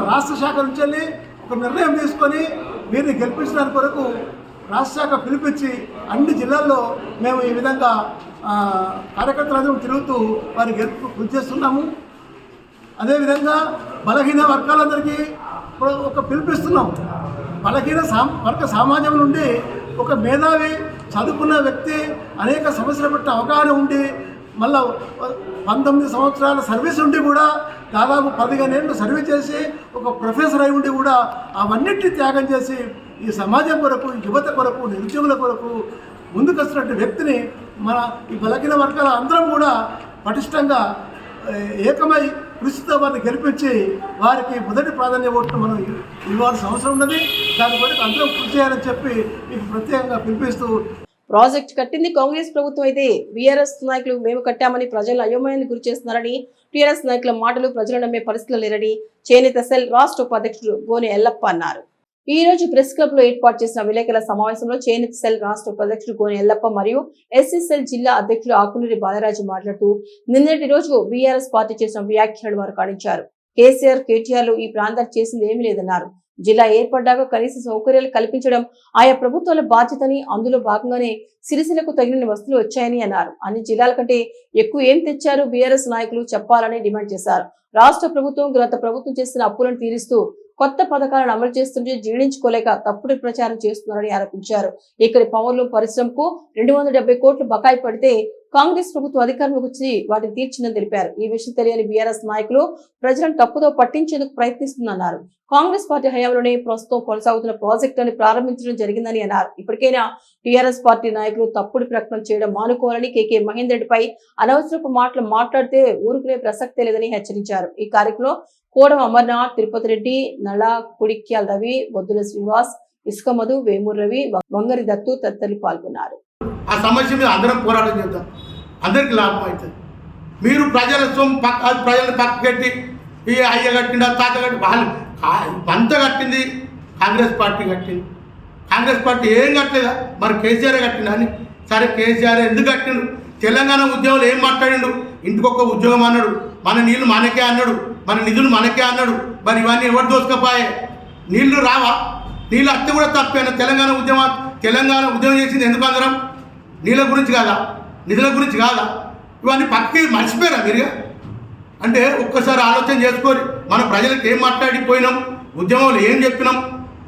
S11: రాష్ట్ర శాఖ నుంచి వెళ్ళి ఒక నిర్ణయం తీసుకొని వీరిని గెలిపించడానికి కొరకు రాష్ట్ర శాఖ పిలిపించి అన్ని జిల్లాల్లో మేము ఈ విధంగా కార్యకర్తలందరూ తిరుగుతూ వారి గెలుపు కృషి చేస్తున్నాము. అదేవిధంగా బలహీన వర్గాలందరికీ ఒక పిలిపిస్తున్నాం. బలహీన వర్గ సమాజం నుండి ఒక మేధావి, చదువుకున్న వ్యక్తి, అనేక సమస్యల పట్ల అవగాహన ఉండి మళ్ళా 19 సంవత్సరాల సర్వీస్ ఉండి కూడా దాదాపు 15 ఏళ్ళు సర్వీస్ చేసి ఒక ప్రొఫెసర్ అయి ఉండి కూడా అవన్నిటిని త్యాగం చేసి ఈ సమాజం కొరకు, యువత కొరకు, నిరుద్యోగుల కొరకు ముందుకు వస్తున్నటువంటి వ్యక్తిని మన ఈ బలహీన వర్గాల అందరం కూడా పటిష్టంగా ఏకమై కృషితో వారిని గెలిపించి వారికి మొదటి ప్రాధాన్యత ఓట్లు మనం ఇవ్వాల్సిన అవసరం ఉన్నది. దాని కొరకు అందరం కృషి చేయాలని చెప్పి మీకు ప్రత్యేకంగా పిలిపిస్తూ,
S1: ప్రాజెక్ట్ కట్టింది కాంగ్రెస్ ప్రభుత్వం అయితే బీఆర్ఎస్ నాయకులు మేము కట్టామని ప్రజలను అయోమయానికి గురి చేస్తున్నారని, టీఆర్ఎస్ నాయకుల మాటలు ప్రజలు నమ్మే పరిస్థితులు లేరని చేనేత సెల్ రాష్ట్ర ఉపాధ్యక్షుడు గోనె ఎల్లప్ప అన్నారు. ఈ రోజు ప్రెస్ క్లబ్ లో ఏర్పాటు చేసిన విలేకరుల సమావేశంలో చేనేత సెల్ రాష్ట్ర ఉపాధ్యక్షుడు కోని ఎల్లప్ప మరియు ఎస్సీసెల్ జిల్లా అధ్యక్షుడు ఆకునూరి బాలరాజు మాట్లాడుతూ నిన్నటి రోజు బీఆర్ఎస్ పార్టీ చేసిన వ్యాఖ్యలు వారు ఖండించారు. కేసీఆర్ కేటీఆర్లు ఈ ప్రాంతానికి చేసింది ఏమీ లేదన్నారు. జిల్లా ఏర్పడ్డాక కనీస సౌకర్యాలు కల్పించడం ఆయా ప్రభుత్వాల బాధ్యతని, అందులో భాగంగానే సిరిసిల్లకు తగిన వస్తువులు వచ్చాయని అన్నారు. అన్ని జిల్లాల కంటే ఎక్కువ ఏం తెచ్చారు బీఆర్ఎస్ నాయకులు చెప్పాలని డిమాండ్ చేశారు. రాష్ట్ర ప్రభుత్వం గత ప్రభుత్వం చేసిన అప్పులను తీరుస్తూ కొత్త పథకాలను అమలు చేస్తుంటే జీర్ణించుకోలేక తప్పుడు ప్రచారం చేస్తున్నారని ఆరోపించారు. ఇక్కడి పవర్లు పరిశ్రమకు 270 కోట్లు బకాయి పడితే కాంగ్రెస్ ప్రభుత్వం అధికారంలోకి వచ్చి వాటిని తీర్చిందని తెలిపారు. ఈ విషయం తెలియని బీఆర్ఎస్ నాయకులు ప్రజలను తప్పుదో పట్టించేందుకు ప్రయత్నిస్తుందన్నారు. కాంగ్రెస్ పార్టీ హయాంలోనే ప్రస్తుతం కొనసాగుతున్న ప్రాజెక్టులను ప్రారంభించడం జరిగిందని అన్నారు. ఇప్పటికైనా టీఆర్ఎస్ పార్టీ నాయకులు తప్పుడు ప్రకటన చేయడం మానుకోవాలని, కేకే మహేందర్ రెడ్డిపై అనవసరపు మాటలు మాట్లాడితే ఊరుకునే ప్రసక్తే లేదని హెచ్చరించారు. ఈ కార్యక్రమంలో కోడం అమర్నాథ్, తిరుపతి రెడ్డి, నళ, కుడిక్యాల రవి, బొద్దుల శ్రీనివాస్, ఇసుక మధు, వేమూరు రవి, వంగరి దత్తు తదితరులు పాల్గొన్నారు.
S7: ఆ సమస్య మీద అందరం పోరాటం చేద్దాం, అందరికి లాభం అవుతుంది. మీరు ప్రజల ప్రజలను పక్కకెట్టి ఈ అయ్య కట్టిండా తాత కట్టి వాళ్ళు అంత కట్టింది కాంగ్రెస్ పార్టీ కట్టింది. కాంగ్రెస్ పార్టీ ఏం కట్టలేదా? మరి కేసీఆర్ కట్టిండా అని. సరే కేసీఆర్ ఎందుకు కట్టిండు? తెలంగాణ ఉద్యోగంలో ఏం మాట్లాడిండు? ఇంటికొక ఉద్యోగం అన్నాడు, మన నీళ్లు మనకే అన్నాడు, మన నిధులు మనకే అన్నాడు. మరి ఇవన్నీ ఎవరు దోసుకపోయే? నీళ్లు రావా? నీళ్ళు అత్త కూడా తప్పేనా? తెలంగాణ ఉద్యమం చేసింది ఎందుకు అందరం? నీళ్ళ గురించి కాదా? నిధుల గురించి కాదా? ఇవన్నీ పక్కకి మర్చిపోయారా మీరుగా? అంటే ఒక్కసారి ఆలోచన చేసుకొని మన ప్రజలకు ఏం మాట్లాడిపోయినాం, ఉద్యమంలో ఏం చెప్పినాం?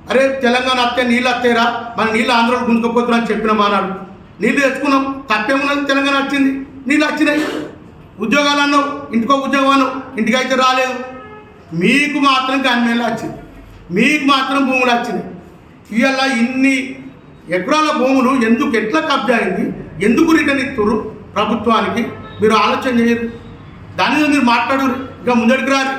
S7: అరే తెలంగాణ అత్తే నీళ్ళు అత్తేరా, మన నీళ్ళు ఆంధ్రలో గుంజుకోపోతున్నాం అని చెప్పినాం అన్నాడు. నీళ్ళు తెచ్చుకున్నాం, తప్పేమున్నది? తెలంగాణ వచ్చింది, నీళ్ళు వచ్చినాయి. ఉద్యోగాలు అన్నావు, ఇంటికో ఉద్యోగం అన్నావు, ఇంటికైతే రాలేదు. మీకు మాత్రం గన్మేళ్ళు వచ్చింది, మీకు మాత్రం భూములు వచ్చినాయి. ఇవాళ ఇన్ని ఎకరాల భూములు ఎందుకు ఎట్లా కబ్జా అయింది, ఎందుకు రిటర్న్ ఇస్తున్నారు ప్రభుత్వానికి? మీరు ఆలోచన చేయరు, దాని మీద మీరు మాట్లాడరు, ఇంకా ముందడికి రారు.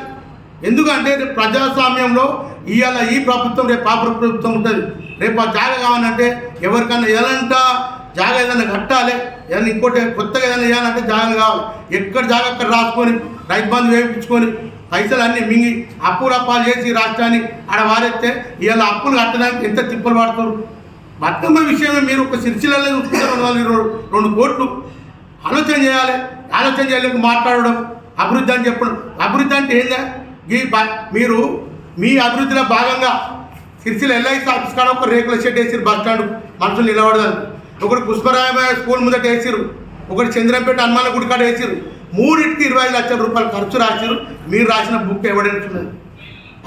S7: ఎందుకంటే ప్రజాస్వామ్యంలో ఇవాళ ఈ ప్రభుత్వం రేపు ఆ ప్రభుత్వం ఉంటుంది. రేపు ఆ జాగ కావాలంటే ఎవరికన్నా ఎలాంట జాగ ఏదైనా కట్టాలి, ఏదైనా ఇంకోటి కొత్తగా ఏదైనా చేయాలంటే జాగలు కావాలి. ఎక్కడ జాగ అక్కడ రాసుకొని రైతు బంధు వేయించుకొని పైసలు అన్నీ మింగి అప్పులు చేసి రాష్ట్రాన్ని ఆడ వారెత్తే ఇవాళ అప్పులు కట్టడానికి ఎంత తిప్పలు పడుతున్నారు. బతుకమ్మ విషయమే మీరు ఒక సిరిసిల్లలో చూసుకుంటారు 2 కోట్లు. ఆలోచన చేయాలి, ఆలోచన చేయలేక మాట్లాడడం అభివృద్ధి అని చెప్పడం. అభివృద్ధి అంటే ఏందా? మీరు మీ అభివృద్ధిలో భాగంగా సిరిసిల్ల ఎల్ఐసి ఆఫీస్ కాడ ఒక రేకుల షెడ్ వేసిరు, బస్ స్టాండ్ మనుషులు నిలబడదాన్ని. ఒకటి పుష్పరాయ స్కూల్ ముందట వేసిరు, ఒకటి చంద్రంపేట హనుమాన గుడి కాడ వేసిరు. 3టికి 25 లక్షల రూపాయలు ఖర్చు రాసిరు. మీరు రాసిన బుక్ ఎవిడెన్స్ ఉన్నది.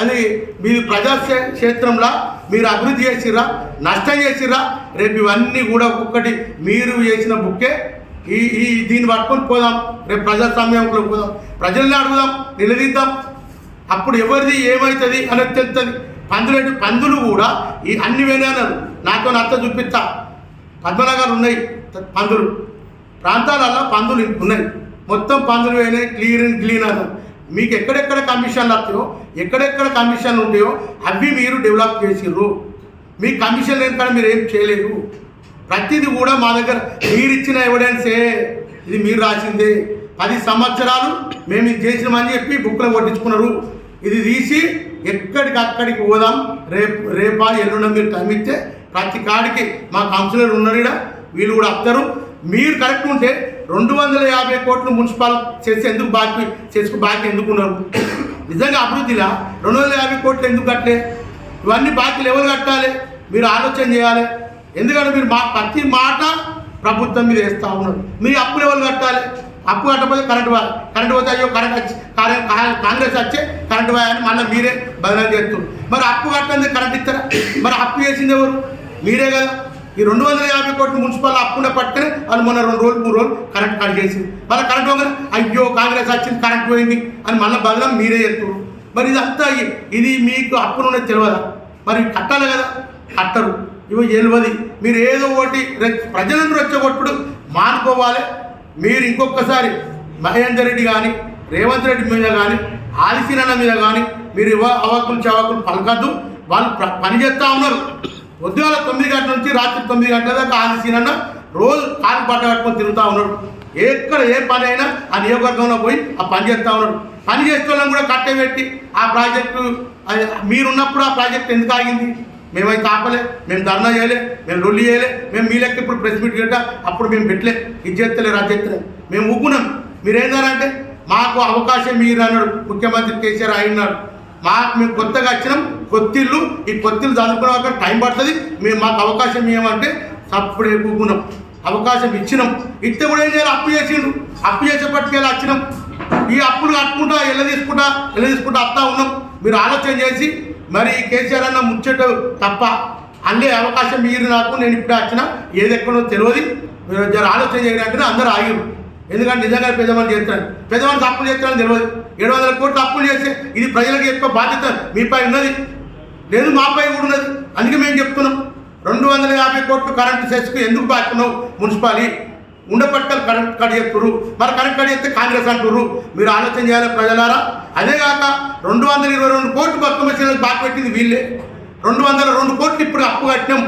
S7: అది మీరు ప్రజా క్షేత్రంలో మీరు అభివృద్ధి చేసిర్రా, నష్టం చేసిర్రా? రేపు ఇవన్నీ కూడా ఒక్కొక్కటి మీరు చేసిన బుక్కే. ఈ దీన్ని పట్టుకొని పోదాం, రేపు ప్రజాస్వామ్యంలో పోదాం, ప్రజల్ని అడుగుదాం, నిలదీద్దాం. అప్పుడు ఎవరిది ఏమవుతుంది అనేది తెలుస్తుంది. పందులు కూడా ఈ అన్ని వేనారు. నాతో అత్త చూపిస్తా, పద్మనగర్ ఉన్నాయి పందులు, ప్రాంతాలలో పందులు ఉన్నాయి, మొత్తం పందులు వేనాయి, క్లీన్ అన్నారు. మీకు ఎక్కడెక్కడ కమిషన్లు వస్తాయో, ఎక్కడెక్కడ కమిషన్లు ఉంటాయో అవి మీరు డెవలప్ చేసిర్రు. మీ కమిషన్ లేని కానీ మీరు ఏం చేయలేరు. ప్రతిదీ కూడా మా దగ్గర మీరు ఇచ్చిన ఎవిడెన్సే, ఇది మీరు రాసిందే. 10 సంవత్సరాలు మేము ఇది చేసినామని చెప్పి బుక్లో కొట్టించుకున్నారు. ఇది తీసి ఎక్కడికక్కడికి పోదాం. రేపా ఎల్లుండ మీరు టైం ఇస్తే ప్రతి కాడికి మా కౌన్సిలర్ ఉన్నారు, వీళ్ళు కూడా వస్తారు. మీరు కరెక్ట్ ఉంటే 250 కోట్లు మున్సిపల్ చేసి ఎందుకు బాకీ ఎందుకు ఉన్నారు? నిజంగా అభివృద్ధిలా 250 కోట్లు ఎందుకు కట్టలే? ఇవన్నీ బాకీలు ఎవరు కట్టాలి? మీరు ఆలోచన చేయాలి. ఎందుకంటే మీరు ప్రతి మాట ప్రభుత్వం మీద వేస్తూ ఉన్నారు. మీరు అప్పులు ఎవరు కట్టాలి? అప్పు కట్టకపోతే కరెంటు పోతే అయ్యో కాంగ్రెస్ వచ్చే కరెంటు పోయా అని మళ్ళీ మీరే బదనాలు చేస్తున్నారు. మరి అప్పు కట్టండి కరెంట్ ఇస్తారా? మరి అప్పు చేసింది ఎవరు? మీరే కదా. ఈ 250 కోట్లు మున్సిపల్ అప్పునే పట్టుకుని వాళ్ళు మొన్న 2 రోజులు 3 రోజులు కరెంట్ కట్ చేసింది. మళ్ళీ కరెంట్ పోగానే అయ్యో కాంగ్రెస్ వచ్చింది కరెంట్ పోయింది అని మళ్ళీ బదనం మీరే చేస్తున్నారు. మరి ఇదంతా ఇది మీకు అప్పునున్నది తెలియదా? మరి కట్టాలి కదా, కట్టరు. ఇవి తెలియదు. మీరు ఏదో ఒకటి ప్రజలను రెచ్చగొట్టుడు మానుకోవాలి. మీరు ఇంకొకసారి మహేందర్ రెడ్డి కానీ రేవంత్ రెడ్డి మీద కానీ ఆదిశీనన్న మీద కానీ మీరు అవాకులు పలకద్దు. వాళ్ళు పని చేస్తూ ఉన్నారు. ఉద్యోగాల 9 గంటల నుంచి రాత్రి 9 గంటల దాకా ఆదిశీనన్న రోజు కాలు పట్ట కట్టుకొని తిరుగుతూ ఉన్నాడు. ఎక్కడ ఏ పని అయినా ఆ నియోజకవర్గంలో పోయి ఆ పని చేస్తూ ఉన్నాడు. పని చేసే వాళ్ళని కూడా కట్టబెట్టి ఆ ప్రాజెక్టు మీరున్నప్పుడు ఆ ప్రాజెక్ట్ ఎందుకు ఆగింది?
S5: మేమైతే ఆపలే, మేము ధర్నా చేయలే, మేము లొల్లి చేయలే, మేము మీ లెక్క ఇప్పుడు ప్రెస్ మీట్ గట్ట అప్పుడు మేము పెట్టలే, ఇది చేస్తలే అది చేస్తలే, మేము ఊకున్నాం. మీరేందారంటే మాకు అవకాశం మీరు అన్నాడు ముఖ్యమంత్రి కేసీఆర్ అయినాడు. మేము కొత్తగా వచ్చినాం, కొత్తిళ్ళు, ఈ కొత్తిళ్ళు చదువుకునే టైం పడుతుంది, మాకు అవకాశం ఏమంటే అప్పుడే ఊకున్నాం. అవకాశం ఇచ్చినాం, ఇస్తే కూడా ఏం చేయాలి, అప్పు చేసిండు, అప్పు చేసేపటికి వచ్చినాం. ఈ అప్పులు కట్టుకుంటా ఎల్ల తీసుకుంటా వస్తా ఉన్నాం. మీరు ఆలోచన చేసి మరి కేసీఆర్ అన్న ముచ్చట తప్ప అల్లే అవకాశం మీరు నాకు, నేను ఇప్పుడు వచ్చినా ఏది ఎక్కడో తెలియదు, మీరు జర ఆలోచన చేయడానికి అందరూ ఆగిరు. ఎందుకంటే నిజంగా పెద్దవాళ్ళు చేస్తాను, పెద్దవాళ్ళకి అప్పులు చేస్తారని తెలియదు. 700 కోట్లు అప్పులు చేస్తే ఇది ప్రజలకు ఎక్కువ బాధ్యత మీపై ఉన్నది, లేదు మాపై కూడా ఉన్నది. అందుకే మేము చెప్తున్నాం 250 కోట్లు కరెంటు సెస్కు ఎందుకు బాగున్నావు, మున్సిపాలిటీ ఉండపట్టాలి కరెంట్ కట్ చేస్తుర్రు, మరి కరెంట్ కట్ చేస్తే కాంగ్రెస్ అంటుర్రు. మీరు ఆలోచన చేయాలి ప్రజలారా. అదేగాక 222 కోట్లు బతుకమ్మ చీరలకు బాకీ పెట్టింది వీళ్ళే. 202 కోట్లు ఇప్పుడు అప్పు కట్టినాం,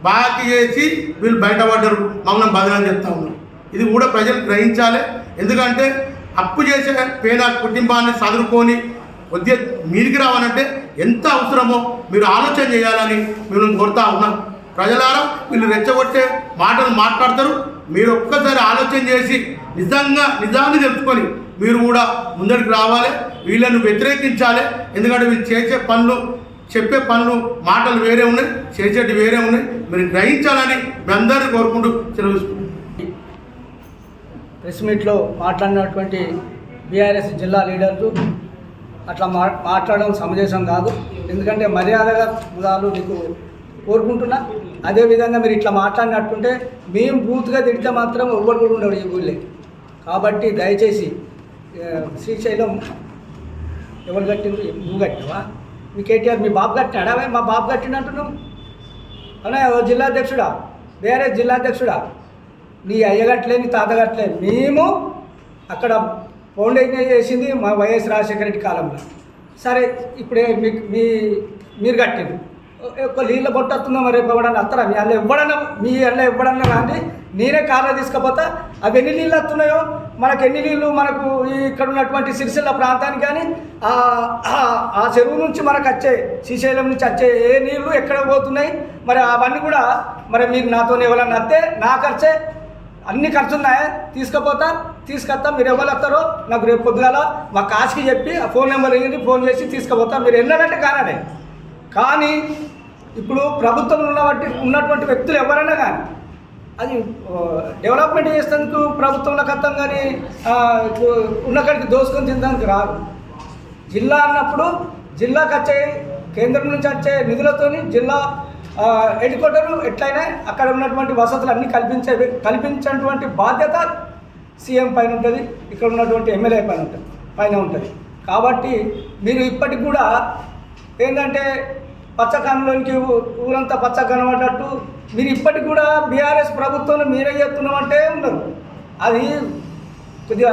S5: బాకీ చేసి వీళ్ళు బయటపడ్డారు, మమ్మల్ని బదనాలు చెప్తా ఉన్నాం. ఇది కూడా ప్రజలు గ్రహించాలి. ఎందుకంటే అప్పు చేసే పేద కుటుంబాన్ని చదువుకొని కొద్దిగా మీరికి రావాలంటే ఎంత అవసరమో మీరు ఆలోచన చేయాలని మేము కోరుతా ఉన్నాం. ప్రజలారా వీళ్ళు రెచ్చగొట్టే మాటలు మాట్లాడతారు, మీరు ఒక్కసారి ఆలోచన చేసి నిజాన్ని తెలుసుకొని మీరు కూడా ముందరికి రావాలి, వీళ్ళను వ్యతిరేకించాలి. ఎందుకంటే వీళ్ళు చేసే పనులు, చెప్పే పనులు, మాటలు వేరే ఉన్నాయి, చేసేటి వేరే ఉన్నాయి. మీరు గ్రహించాలని మీ అందరినీ కోరుకుంటూ సెలవు.
S11: ప్రెస్ మీట్లో మాట్లాడినటువంటి బీఆర్ఎస్ జిల్లా లీడర్లు అట్లా మాట్లాడడం సమంజసం కాదు. ఎందుకంటే మర్యాదగా ముదాలు మీకు కోరుకుంటున్నా. అదేవిధంగా మీరు ఇట్లా మాట్లాడినట్టుంటే మేము బూత్గా తిడితే మాత్రం ఎవ్వరు కూడా ఉండడు ఈ ఊళ్ళే. కాబట్టి దయచేసి శ్రీశైలం ఎవరు కట్టిండ్రు, నువ్వు కట్టినావా? మీ కేటీఆర్ మీ బాబు కట్టినాడా? మా బాబు కట్టినట్టున్నావు అనే జిల్లా అధ్యక్షుడా, బీఆర్ఎస్ జిల్లా అధ్యక్షుడా, నీ అయ్యగట్లే నీ తాతగట్లే. మేము అక్కడ ఫౌండేషన్ చేసింది మా వైఎస్ రాజశేఖర రెడ్డి కాలంలో. సరే ఇప్పుడే మీరు కట్టింది ఒక నీళ్ళ బొట్టొస్తుందో మరి రేపు ఎవడన్నా వస్తారా? మీ అల్ల ఇవ్వడన్నా కానీ నేనే కార్లో తీసుకుపోతా. అవి ఎన్ని నీళ్ళు వస్తున్నాయో, మనకు ఎన్ని నీళ్ళు మనకు ఇక్కడ ఉన్నటువంటి సిరిసిల్ల ప్రాంతానికి కానీ ఆ చెరువు నుంచి మనకు వచ్చే శ్రీశైలం నుంచి వచ్చే ఏ నీళ్ళు ఎక్కడ పోతున్నాయి మరి అవన్నీ కూడా మరి మీరు నాతో ఎవరన్నా వస్తే నా ఖర్చే, అన్ని ఖర్చు ఉన్నాయా, తీసుకొస్తా. మీరు ఎవరు వస్తారో నాకు రేపు పొద్దుగాల మా కాశీకి చెప్పి ఆ ఫోన్ నెంబర్ ఇవ్వండి, ఫోన్ చేసి తీసుకుపోతా. మీరు వెళ్ళారంటే కానాడే. కానీ ఇప్పుడు ప్రభుత్వంలో ఉన్నటువంటి వ్యక్తులు ఎవరైనా కానీ అది డెవలప్మెంట్ చేసేందుకు ప్రభుత్వంలో కత్తం కానీ ఉన్నక్కడికి దోసుకొని తినడానికి రాదు. జిల్లా అన్నప్పుడు జిల్లాకు వచ్చే కేంద్రం నుంచి వచ్చే నిధులతోని జిల్లా హెడ్ క్వార్టర్ ఎట్లయినా అక్కడ ఉన్నటువంటి వసతులు అన్నీ కల్పించేటువంటి బాధ్యత సీఎం పైన ఉంటుంది, ఇక్కడ ఉన్నటువంటి ఎమ్మెల్యే పైన ఉంటుంది. కాబట్టి మీరు ఇప్పటికి కూడా ఏంటంటే పచ్చకన్నులోనికి ఊరంతా పచ్చ కనబడ్డట్టు మీరు ఇప్పటికి కూడా బీఆర్ఎస్ ప్రభుత్వంలో మీరే చేస్తున్నామంటే ఉండరు. అది కొద్దిగా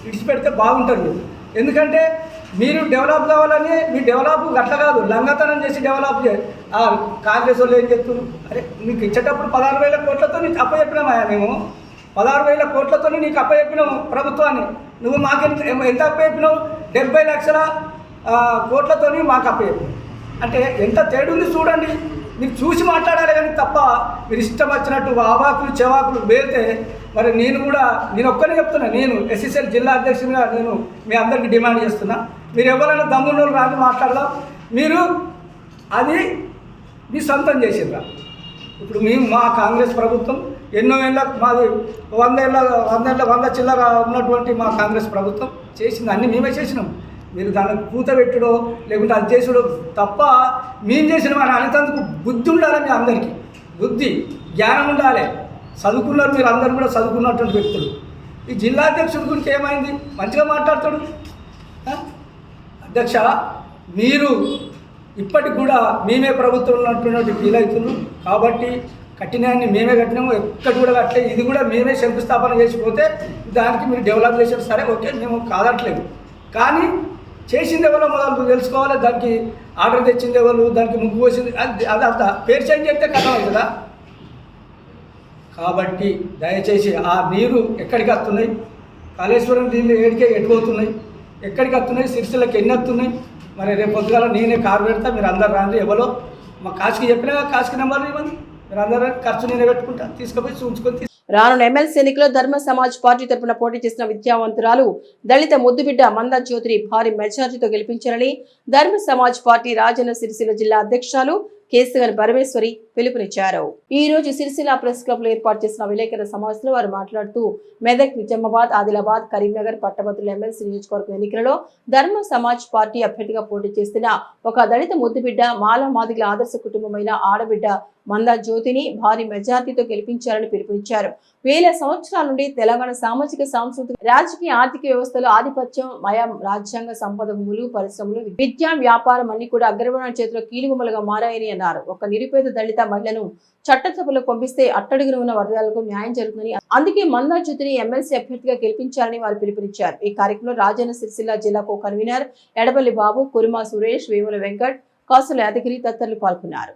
S11: విడిచిపెడితే బాగుంటుంది. ఎందుకంటే మీరు డెవలప్ కావాలని మీ డెవలప్ గట్ల కాదు, లంగతనం చేసి డెవలప్ కాంగ్రెస్ వాళ్ళు ఏం చెప్తున్నారు? అరే నీకు ఇచ్చేటప్పుడు 16,000 కోట్లతో నీకు అప్పచెప్పినామా? మేము 16,000 కోట్లతో నీకు అప్పచెప్పినాము ప్రభుత్వాన్ని. నువ్వు మాకు ఎంత అప్పచెప్పినావు? 70 లక్షల కోట్లతో మాకు అప్పచెప్పినావు. అంటే ఎంత తేడా ఉంది చూడండి. మీరు చూసి మాట్లాడాలి కానీ తప్ప మీరు ఇష్టం వచ్చినట్టు అవాకులు చెవాకులు వేస్తే మరి నేను ఒక్కనే చెప్తున్నా. నేను ఎస్ఎస్ఎల్ జిల్లా అధ్యక్షునిగా నేను మీ అందరికీ డిమాండ్ చేస్తున్నా, మీరు ఎవరైనా దమ్మున్నోళ్ళు రాని మాట్లాడదాం. మీరు అది మీ సొంతం చేసిండ్రా. ఇప్పుడు మా కాంగ్రెస్ ప్రభుత్వం ఎన్నో ఏళ్ళ మాది 100 చిల్లర ఉన్నటువంటి మా కాంగ్రెస్ ప్రభుత్వం చేసింది అన్నీ మేమే చేసినాం. మీరు దానికి పూత పెట్టుడో లేకుంటే అది చేసుడో తప్ప మేము చేసిన మన అనేందుకు బుద్ధి ఉండాలి. మీ అందరికీ బుద్ధి జ్ఞానం ఉండాలి. చదువుకున్నారు, మీరు అందరూ కూడా చదువుకున్నటువంటి వ్యక్తులు. ఈ జిల్లా అధ్యక్షుడి గురించి ఏమైంది? మంచిగా మాట్లాడతాడు. అధ్యక్ష మీరు ఇప్పటికి కూడా మేమే ప్రభుత్వం ఉన్నటువంటి ఫీల్ అవుతున్నారు. కాబట్టి కట్టినాన్ని మేమే కట్టినాము, ఎక్కడ కూడా కట్టలే. ఇది కూడా మేమే శంకుస్థాపన చేసిపోతే దానికి మీరు డెవలప్ చేసారు, సరే ఓకే, మేము కాదట్లేదు. కానీ చేసింది ఎవరో మొదలు తెలుసుకోవాలి. దానికి ఆర్డర్ తెచ్చింది ఎవరు, దానికి ముగ్గు పోసింది అదంతా పేరు చేంజ్ చేస్తే కథ అవుతుందా? కాబట్టి దయచేసి ఆ నీరు ఎక్కడికి వస్తున్నాయి, కాళేశ్వరం నీళ్ళు ఎటు పోతున్నాయి, ఎక్కడికి వస్తున్నాయి, సిరిసిల్లకి ఎన్ని వస్తున్నాయి,
S12: మరి రేపు పొద్దుగాల నేనే కారు పెడతా, మీరు అందరు రాండి. ఎవరో మా కాశీకి చెప్పినా కాశీకి నెంబర్ ఇవ్వండి, మీరు అందరూ ఖర్చు నేనే పెట్టుకుంటా, తీసుకుపోయి చూసుకొని.
S1: రానున్న ఎమ్మెల్సీ ఎన్నికల్లో ధర్మ సమాజ్ పార్టీ తరఫున పోటీ చేసిన విద్యావంతురాలు దళిత ముద్దుబిడ్డ మందా జ్యోతిని భారీ మెజార్టీతో గెలిపించాలని ధర్మ సమాజ్ పార్టీ రాజన్న సిరిసిల్ల జిల్లా అధ్యక్షురాలు కేసీఆర్ పరమేశ్వరి పిలుపునిచ్చారు. ఈ రోజు సిరిసిల్ల ప్రెస్ క్లబ్ లో ఏర్పాటు చేసిన విలేకరుల సమావేశంలో వారు మాట్లాడుతూ మెదక్, నిజామాబాద్, ఆదిలాబాద్, కరీంనగర్ పట్టభద్రుల ఎమ్మెల్సీ నియోజకవర్గం ఎన్నికలలో ధర్మ సమాజ్ పార్టీ అభ్యర్థిగా పోటీ చేస్తున్న ఒక దళిత ముద్దుబిడ్డ మాలమాదిగల ఆదర్శ కుటుంబమైన ఆడబిడ్డ మందా జ్యోతిని భారీ మెజార్టీతో గెలిపించాలని పిలుపునిచ్చారు. వేల సంవత్సరాల నుండి తెలంగాణ సామాజిక, సాంస్కృతిక, రాజకీయ, ఆర్థిక వ్యవస్థలో ఆధిపత్యం, మయం, రాజ్యాంగ సంపద, భూములు, పరిశ్రమలు, విద్యా, వ్యాపారం అన్ని కూడా అగ్రవర్ణ చేతిలో కీలుగుమలుగా మారాయని అన్నారు. ఒక నిరుపేద దళిత మహిళను చట్టసభలో పంపిస్తే అట్టడుగున ఉన్న వర్గాలకు న్యాయం జరుగుతుందని, అందుకే మందా జ్యోతిని ఎమ్మెల్సీ అభ్యర్థిగా గెలిపించాలని వారు పిలుపునిచ్చారు. ఈ కార్యక్రమంలో రాజన్న సిరిసిల్ల జిల్లా కో కన్వీనర్ ఎడబల్లి బాబు, కురుమా సురేష్, వేముల వెంకట్, కాసుల యాదగిరి తదితరులు పాల్గొన్నారు.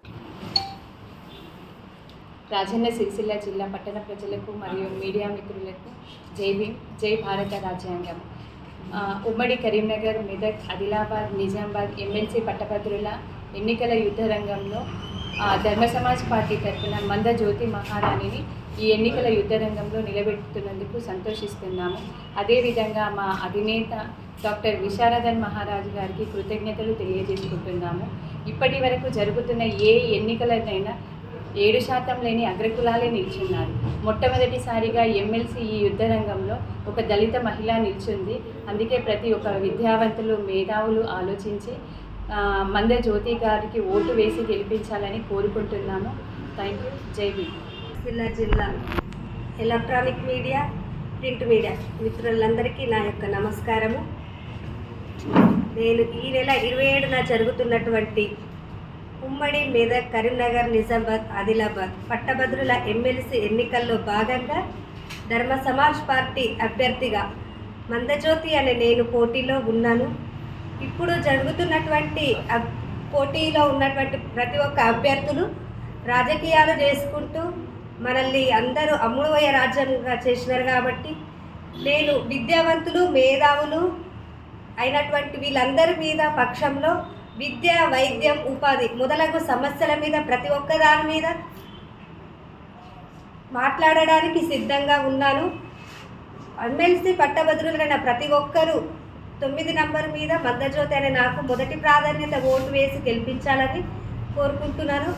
S13: రాజన్న సిరిసిల్ల జిల్లా పట్టణ ప్రజలకు మరియు మీడియా మిత్రులకు జై భీమ్, జై భారత రాజ్యాంగం. ఉమ్మడి కరీంనగర్, మెదక్, ఆదిలాబాద్, నిజామాబాద్ ఎమ్మెల్సీ పట్టభద్రుల ఎన్నికల యుద్ధ రంగంలో ధర్మ సమాజ్ పార్టీ తరఫున మందా జ్యోతి మహారాణిని ఈ ఎన్నికల యుద్ధ రంగంలో నిలబెడుతున్నందుకు సంతోషిస్తున్నాము. అదేవిధంగా మా అధినేత డాక్టర్ విశారదన్ మహారాజు గారికి కృతజ్ఞతలు తెలియజేసుకుంటున్నాము. ఇప్పటి వరకు జరుగుతున్న ఏ ఎన్నికలనైనా 7% లేని అగ్రకులాలే నిల్చున్నారు. మొట్టమొదటిసారిగా ఎమ్మెల్సీ ఈ యుద్ధ రంగంలో ఒక దళిత మహిళ నిల్చుంది. అందుకే ప్రతి ఒక్క విద్యావంతులు, మేధావులు ఆలోచించి మందా జ్యోతి గారికి ఓటు వేసి గెలిపించాలని కోరుకుంటున్నాను. Thank you. జై భీమ్.
S14: సిరిసిల్ల జిల్లా ఎలక్ట్రానిక్ మీడియా, ప్రింట్ మీడియా మిత్రులందరికీ నా యొక్క నమస్కారము. నేను ఈ నెల 27న జరుగుతున్నటువంటి ఉమ్మడి మెదక్, కరీంనగర్, నిజామాబాద్, ఆదిలాబాద్ పట్టభద్రుల ఎమ్మెల్సీ ఎన్నికల్లో భాగంగా ధర్మ సమాజ్ పార్టీ అభ్యర్థిగా మందజ్యోతి అనే నేను పోటీలో ఉన్నాను. ఇప్పుడు జరుగుతున్నటువంటి పోటీలో ఉన్నటువంటి ప్రతి ఒక్క అభ్యర్థులు రాజకీయాలు చేసుకుంటూ మనల్ని అందరూ అమ్ముడుపోయే రాజ్యంగా చేసినారు. కాబట్టి నేను విద్యావంతులు, మేధావులు అయినటువంటి వీళ్ళందరి మీద పక్షంలో విద్య, వైద్యం, ఉపాధి మొదలగు సమస్యల మీద ప్రతి ఒక్క దాని మీద మాట్లాడడానికి సిద్ధంగా ఉన్నాను. ఎమ్మెల్సీ పట్టభద్రులైన ప్రతి ఒక్కరూ 9 నంబర్ మీద మందజ్యోతి అనే నాకు మొదటి ప్రాధాన్యత ఓటు వేసి గెలిపించాలని కోరుకుంటున్నాను.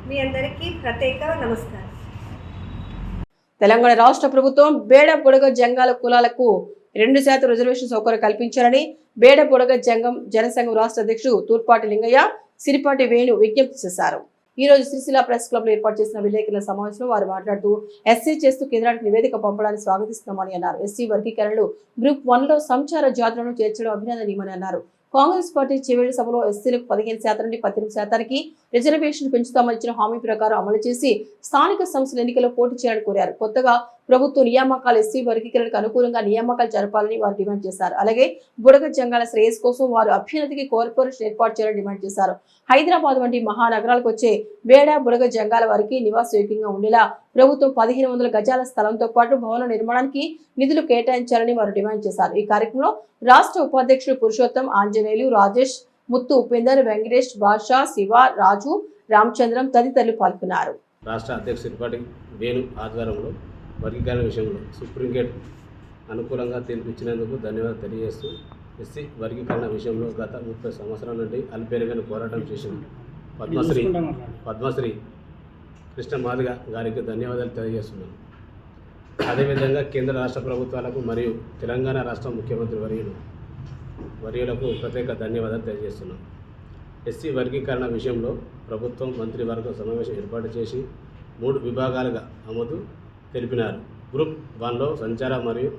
S14: మీ అందరికీ ప్రత్యేక నమస్కారం.
S1: తెలంగాణ రాష్ట్ర ప్రభుత్వం బేడ పొడగ జంగాల కులాలకు 2% రిజర్వేషన్ సౌకర్యం కల్పించాలని బేడ పొడగ జంగం జనసంఘం రాష్ట్ర అధ్యక్షుడు తూర్పాటి లింగయ్య, సిరిపాటి వేణు విజ్ఞప్తి చేశారు. ఈ రోజు సిరిసిల్ల ప్రెస్ క్లబ్ లో ఏర్పాటు చేసిన విలేకరుల సమావేశంలో వారు మాట్లాడుతూ ఎస్సీ చేస్తూ కేంద్రానికి నివేదిక పంపడాన్ని స్వాగతిస్తున్నామని అన్నారు. ఎస్సీ వర్గీకరణలు గ్రూప్ 1లో సంచార జాతులను చేర్చడం అభినందనీయమని అన్నారు. కాంగ్రెస్ పార్టీ చివరి సభలో ఎస్సీలకు 15% నుండి 18% రిజర్వేషన్ పెంచుతామని ఇచ్చిన హామీ ప్రకారం అమలు చేసి స్థానిక సంస్థల ఎన్నికల్లో పోటీ చేయాలని కోరారు. కొత్తగా ప్రభుత్వ నియామకాలు ఎస్సీ వర్గీకరణకు అనుకూలంగా నియామకాలు జరపాలని వారు డిమాండ్ చేశారు. అలాగే బుడగ జంగాల శ్రేయస్ కోసం వారు అభ్యున్నతికి కార్పొరేషన్ ఏర్పాటు చేయాలని డిమాండ్ చేశారు. హైదరాబాద్ వంటి మహానగరాలకు వచ్చే బేడ బుడగ జంగాల వారికి నివాసయోగ్యంగా ఉండేలా ప్రభుత్వం 1500 గజాల స్థలంతో పాటు భవన నిర్మాణానికి నిధులు కేటాయించాలని వారు డిమాండ్ చేశారు. ఈ కార్యక్రమంలో రాష్ట్ర ఉపాధ్యక్షుడు పురుషోత్తం, ఆంజనేయులు, రాజేష్, ముత్తు, ఉపేందర్, వెంకటేష్, బాషా, శివ, రాజు, రామచంద్రం తదితరులు పాల్గొన్నారు.
S3: రాష్ట్ర అధ్యక్షుడు సిరిపాటి వేణు ఆధ్వర్యంలో వర్గీకరణ విషయంలో సుప్రీంకోర్టు అనుకూలంగా తీర్పు ఇచ్చినందుకు ధన్యవాదాలు తెలియజేస్తూ ఎస్సీ వర్గీకరణ విషయంలో గత 30 సంవత్సరాల నుండి అల్పేరుగని పోరాటం చేసిన పద్మశ్రీ కృష్ణ మాదిగ గారికి ధన్యవాదాలు తెలియజేస్తున్నాను. అదేవిధంగా కేంద్ర రాష్ట్ర ప్రభుత్వాలకు మరియు తెలంగాణ రాష్ట్ర ముఖ్యమంత్రి వర్యులకు ప్రత్యేక ధన్యవాదాలు తెలియజేస్తున్నాను. ఎస్సీ వర్గీకరణ విషయంలో ప్రభుత్వం మంత్రివర్గ సమావేశం ఏర్పాటు చేసి 3 విభాగాలుగా ఆమోదు తెలిపినారు. గ్రూప్ 1లో సంచార మరియు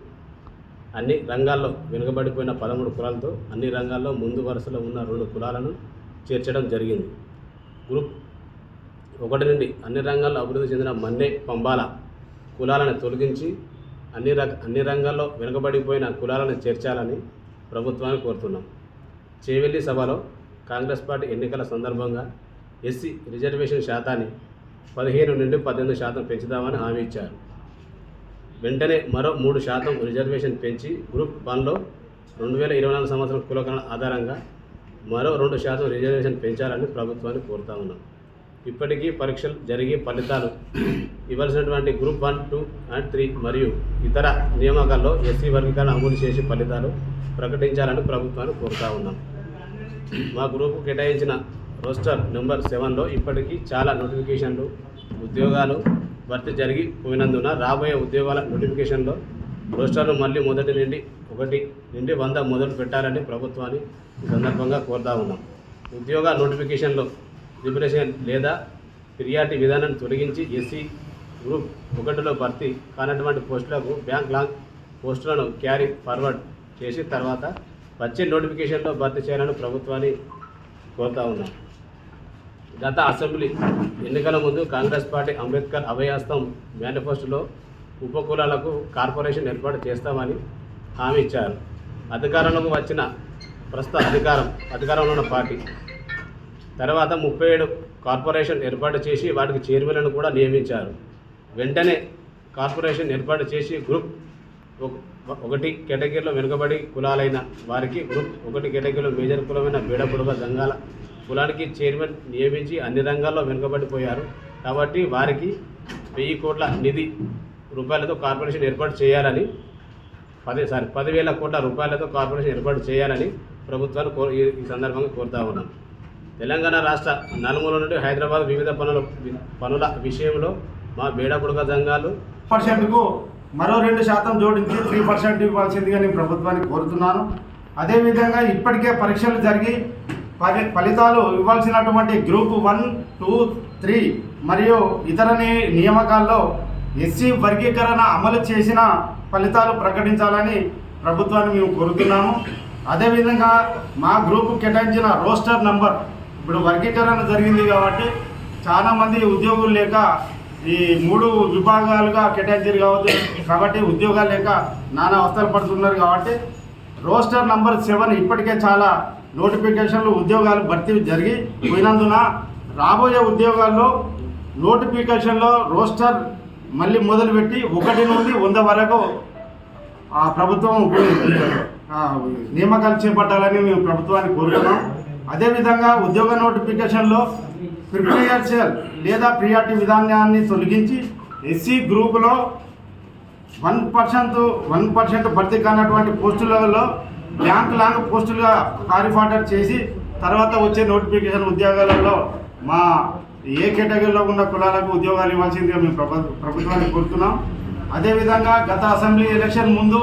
S3: అన్ని రంగాల్లో వెనుకబడిపోయిన 13 కులాలతో అన్ని రంగాల్లో ముందు వరుసలో ఉన్న 2 కులాలను చేర్చడం జరిగింది. గ్రూప్ 1 నుండి అన్ని రంగాల్లో అభివృద్ధి చెందిన మన్నె, పంబాల కులాలను తొలగించి అన్ని రంగాల్లో వెనుకబడిపోయిన కులాలను చేర్చాలని ప్రభుత్వాన్ని కోరుతున్నాం. చేవెల్లి సభలో కాంగ్రెస్ పార్టీ ఎన్నికల సందర్భంగా ఎస్సీ రిజర్వేషన్ శాతాన్ని 15 నుండి 18% పెంచుదామని హామీ ఇచ్చారు. వెంటనే మరో 3% రిజర్వేషన్ పెంచి గ్రూప్ 1లో 2024 సంవత్సరం కులగణన ఆధారంగా మరో 2% రిజర్వేషన్ పెంచాలని ప్రభుత్వాన్ని కోరుతా ఉన్నాం. ఇప్పటికీ పరీక్షలు జరిగి ఫలితాలు ఇవ్వాల్సినటువంటి గ్రూప్ 1, 2 అండ్ 3 మరియు ఇతర నియామకాల్లో ఎస్సీ వర్గీకరణ అమలు చేసి ఫలితాలు ప్రకటించాలని ప్రభుత్వాన్ని కోరుతా ఉన్నాం. మా గ్రూపు కేటాయించిన రోస్టర్ నెంబర్ 7లో ఇప్పటికీ చాలా నోటిఫికేషన్లు ఉద్యోగాలు భర్తీ జరిగిపోయినందున రాబోయే ఉద్యోగాల నోటిఫికేషన్లో రోస్టర్లు మళ్ళీ 1 నుండి 100 మొదలు పెట్టాలని ప్రభుత్వాన్ని ఈ సందర్భంగా కోరుతా ఉన్నాం. ఉద్యోగ నోటిఫికేషన్లో లిబరేషన్ లేదా ఫిర్యాదు విధానాన్ని తొలగించి ఎస్సీ గ్రూప్ 1లో భర్తీ కానటువంటి పోస్టులకు బ్యాంక్ లాంగ్ పోస్టులను క్యారీ ఫార్వర్డ్ చేసి తర్వాత వచ్చే నోటిఫికేషన్లో భర్తీ చేయాలని ప్రభుత్వాన్ని కోరుతా ఉన్నాం. గత అసెంబ్లీ ఎన్నికల ముందు కాంగ్రెస్ పార్టీ అంబేద్కర్ అభయాస్తం మేనిఫెస్టోలో ఉపకులాలకు కార్పొరేషన్ ఏర్పాటు చేస్తామని హామీ ఇచ్చారు. అధికారంలోకి వచ్చిన ప్రస్తుత అధికారంలో ఉన్న పార్టీ తర్వాత 37 కార్పొరేషన్ ఏర్పాటు చేసి వాటికి చైర్మన్లను కూడా నియమించారు. వెంటనే కార్పొరేషన్ ఏర్పాటు చేసి గ్రూప్ 1 కేటగిరీలో వెనుకబడి కులాలైన వారికి, గ్రూప్ 1 కేటగిరీలో మేజర్ కులమైన బీడబుడుగ సంఘాల కులానికి చైర్మన్ నియమించి అన్ని రంగాల్లో వెనుకబడిపోయారు కాబట్టి వారికి 1000 కోట్ల నిధి రూపాయలతో కార్పొరేషన్ ఏర్పాటు చేయాలని 10,000 కోట్ల రూపాయలతో కార్పొరేషన్ ఏర్పాటు చేయాలని ప్రభుత్వాన్ని ఈ సందర్భంగా కోరుతా ఉన్నాం. తెలంగాణ రాష్ట్ర నలుమూల నుండి హైదరాబాద్ వివిధ పనుల విషయంలో మా బీడబుడుగ సంఘాలు
S15: % మరో 2% జోడించి 3% ఇవ్వాల్సిందిగా నేను ప్రభుత్వాన్ని కోరుతున్నాను. అదేవిధంగా ఇప్పటికే పరీక్షలు జరిగి ఫలితాలు ఇవ్వాల్సినటువంటి గ్రూప్ 1, 2, 3 మరియు ఇతర నియామకాల్లో ఎస్సీ వర్గీకరణ అమలు చేసిన ఫలితాలు ప్రకటించాలని ప్రభుత్వాన్ని మేము కోరుతున్నాము. అదేవిధంగా మా గ్రూపు కేటాయించిన రోస్టర్ నంబర్ ఇప్పుడు వర్గీకరణ జరిగింది కాబట్టి చాలామంది ఉద్యోగులు లేక ఈ 3 విభాగాలుగా కేటాయించారు కాబట్టి ఉద్యోగాలు లేక నానా అవస్థలు పడుతున్నారు కాబట్టి రోస్టర్ నంబర్ 7 ఇప్పటికే చాలా నోటిఫికేషన్లు ఉద్యోగాలు భర్తీ జరిగి పోయినందున రాబోయే ఉద్యోగాల్లో నోటిఫికేషన్లో రోస్టర్ మళ్ళీ మొదలుపెట్టి 1 నుండి 100 వరకు ప్రభుత్వం నియామకాలు చేపట్టాలని మేము ప్రభుత్వాన్ని కోరుతున్నాం. అదేవిధంగా ఉద్యోగ నోటిఫికేషన్లో ప్రిఫరెన్షియల్ లేదా ప్రియారిటీ విధానాన్ని తొలగించి ఎస్సీ గ్రూపులో 1% భర్తీ కానటువంటి పోస్టులలో బ్యాంక్ లాంగ్ పోస్టులుగా కారిఫార్డర్ చేసి తర్వాత వచ్చే నోటిఫికేషన్ ఉద్యోగాలలో మా ఏ కేటగిరీలో ఉన్న కులాలకు ఉద్యోగాలు ఇవ్వాల్సిందిగా మేము ప్రభుత్వాన్ని కోరుతున్నాం. అదేవిధంగా గత అసెంబ్లీ ఎలక్షన్ ముందు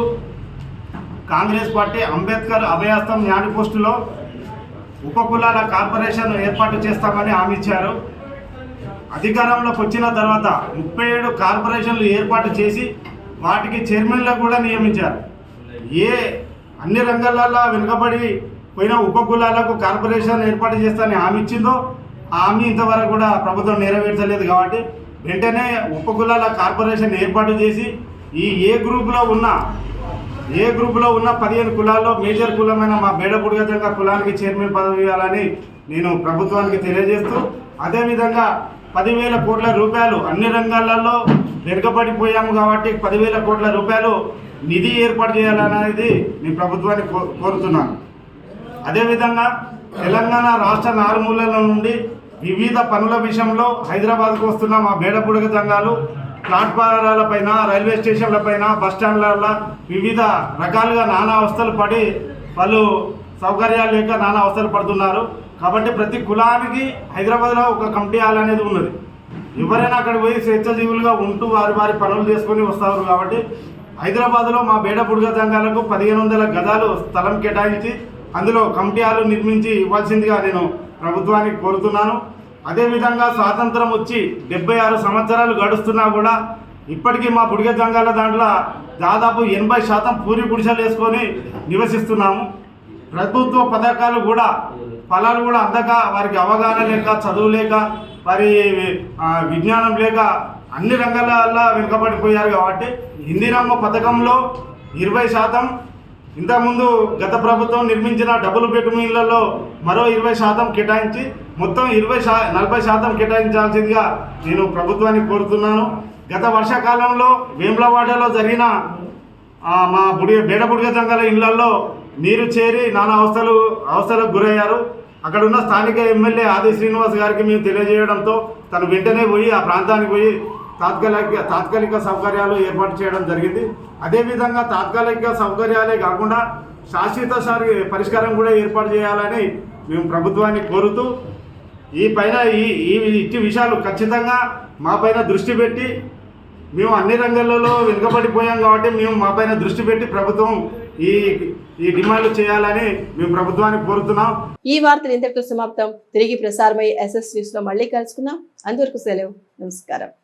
S15: కాంగ్రెస్ పార్టీ అంబేద్కర్ అభయాస్తం మేనిఫెస్టోలో ఉపకులాల కార్పొరేషన్ ఏర్పాటు చేస్తామని హామీ ఇచ్చారు. అధికారంలోకి వచ్చిన తర్వాత 37 కార్పొరేషన్లు ఏర్పాటు చేసి వాటికి చైర్మన్లు కూడా నియమించారు. అన్ని రంగాలలో వెనుకబడి పోయిన ఉపకులాలకు కార్పొరేషన్ ఏర్పాటు చేస్తానని హామీ ఇచ్చిందో హామీ ఇంతవరకు కూడా ప్రభుత్వం నెరవేర్చలేదు కాబట్టి వెంటనే ఉపకులాల కార్పొరేషన్ ఏర్పాటు చేసి ఏ గ్రూపులో ఉన్న 15 కులాల్లో మేజర్ కులమైన మా బేడబుడుగ సంఘ కులానికి చైర్మన్ పదవి ఇవ్వాలని నేను ప్రభుత్వానికి తెలియజేస్తూ అదేవిధంగా 10,000 కోట్ల రూపాయలు అన్ని రంగాలలో వెనుకబడిపోయాము కాబట్టి 10,000 కోట్ల రూపాయలు నిధి ఏర్పాటు చేయాలనేది నేను ప్రభుత్వాన్ని కోరుతున్నాను. అదేవిధంగా తెలంగాణ రాష్ట్ర నాలుమూలల నుండి వివిధ పనుల విషయంలో హైదరాబాద్కు వస్తున్న మా బేడబుడుగ సంఘాలు ప్లాట్ఫారాలపైన, రైల్వే స్టేషన్లపైన, బస్టాండ్ల వివిధ రకాలుగా నానా అవస్థలు పడి వాళ్ళు సౌకర్యాలు లేక నానా అవస్థలు పడుతున్నారు. కాబట్టి ప్రతి కులానికి హైదరాబాద్లో ఒక కమిటీ హాల్ అనేది ఉన్నది. ఎవరైనా అక్కడ పోయి స్వేచ్ఛజీవులుగా ఉంటూ వారి పనులు చేసుకొని వస్తారు. కాబట్టి హైదరాబాద్లో మా బేడబుడుగ సంఘాలకు 1500 గజాలు స్థలం కేటాయించి అందులో కమిటీ హాల్ నిర్మించి ఇవ్వాల్సిందిగా నేను ప్రభుత్వానికి కోరుతున్నాను. అదేవిధంగా స్వాతంత్రం వచ్చి 76 సంవత్సరాలు గడుస్తున్నా కూడా ఇప్పటికీ మా బుడిగ సంఘాల దాంట్లో దాదాపు 80% పూరి గుడిసెలు వేసుకొని నివసిస్తున్నాము. ప్రభుత్వ పథకాలు కూడా ఫలాలు కూడా అందక వారికి అవగాహన లేక, చదువు లేక, వారి విజ్ఞానం లేక అన్ని రంగాలలో వెనుకబడిపోయారు. కాబట్టి ఇందిరమ్మ పథకంలో 20% ఇంతకుముందు గత ప్రభుత్వం నిర్మించిన డబుల్ బెడ్రూమ్ ఇళ్లలో మరో 20% కేటాయించి మొత్తం 40% కేటాయించాల్సిందిగా నేను ప్రభుత్వాన్ని కోరుతున్నాను. గత వర్షాకాలంలో వేములవాడలో జరిగిన మా బేడబుడిగ సంఘాల ఇళ్లలో నీరు చేరి నానా అవస్థలకు గురయ్యారు. అక్కడ ఉన్న స్థానిక ఎమ్మెల్యే ఆది శ్రీనివాస్ గారికి మేము తెలియజేయడంతో తను వెంటనే పోయి ఆ ప్రాంతానికి పోయి తాత్కాలిక సౌకర్యాలు ఏర్పాటు చేయడం జరిగింది. అదేవిధంగా తాత్కాలిక సౌకర్యాలే కాకుండా శాశ్వత పరిష్కారం కూడా ఏర్పాటు చేయాలని మేము ప్రభుత్వాన్ని కోరుతూ ఈ విషయాలు ఖచ్చితంగా మా పైన దృష్టి పెట్టి, మేము అన్ని రంగాలలో వెనుకబడిపోయాం కాబట్టి మా పైన దృష్టి పెట్టి ప్రభుత్వం ఈ డిమాండ్లు చేయాలని మేము ప్రభుత్వాన్ని కోరుతున్నాం.
S1: ఈ వార్తలు ఇంతటితో సమాప్తం. తిరిగి ప్రసారమై SS న్యూస్ లో మళ్ళీ కలుసుకుందాం. అంతవరకు సెలవు. నమస్కారం.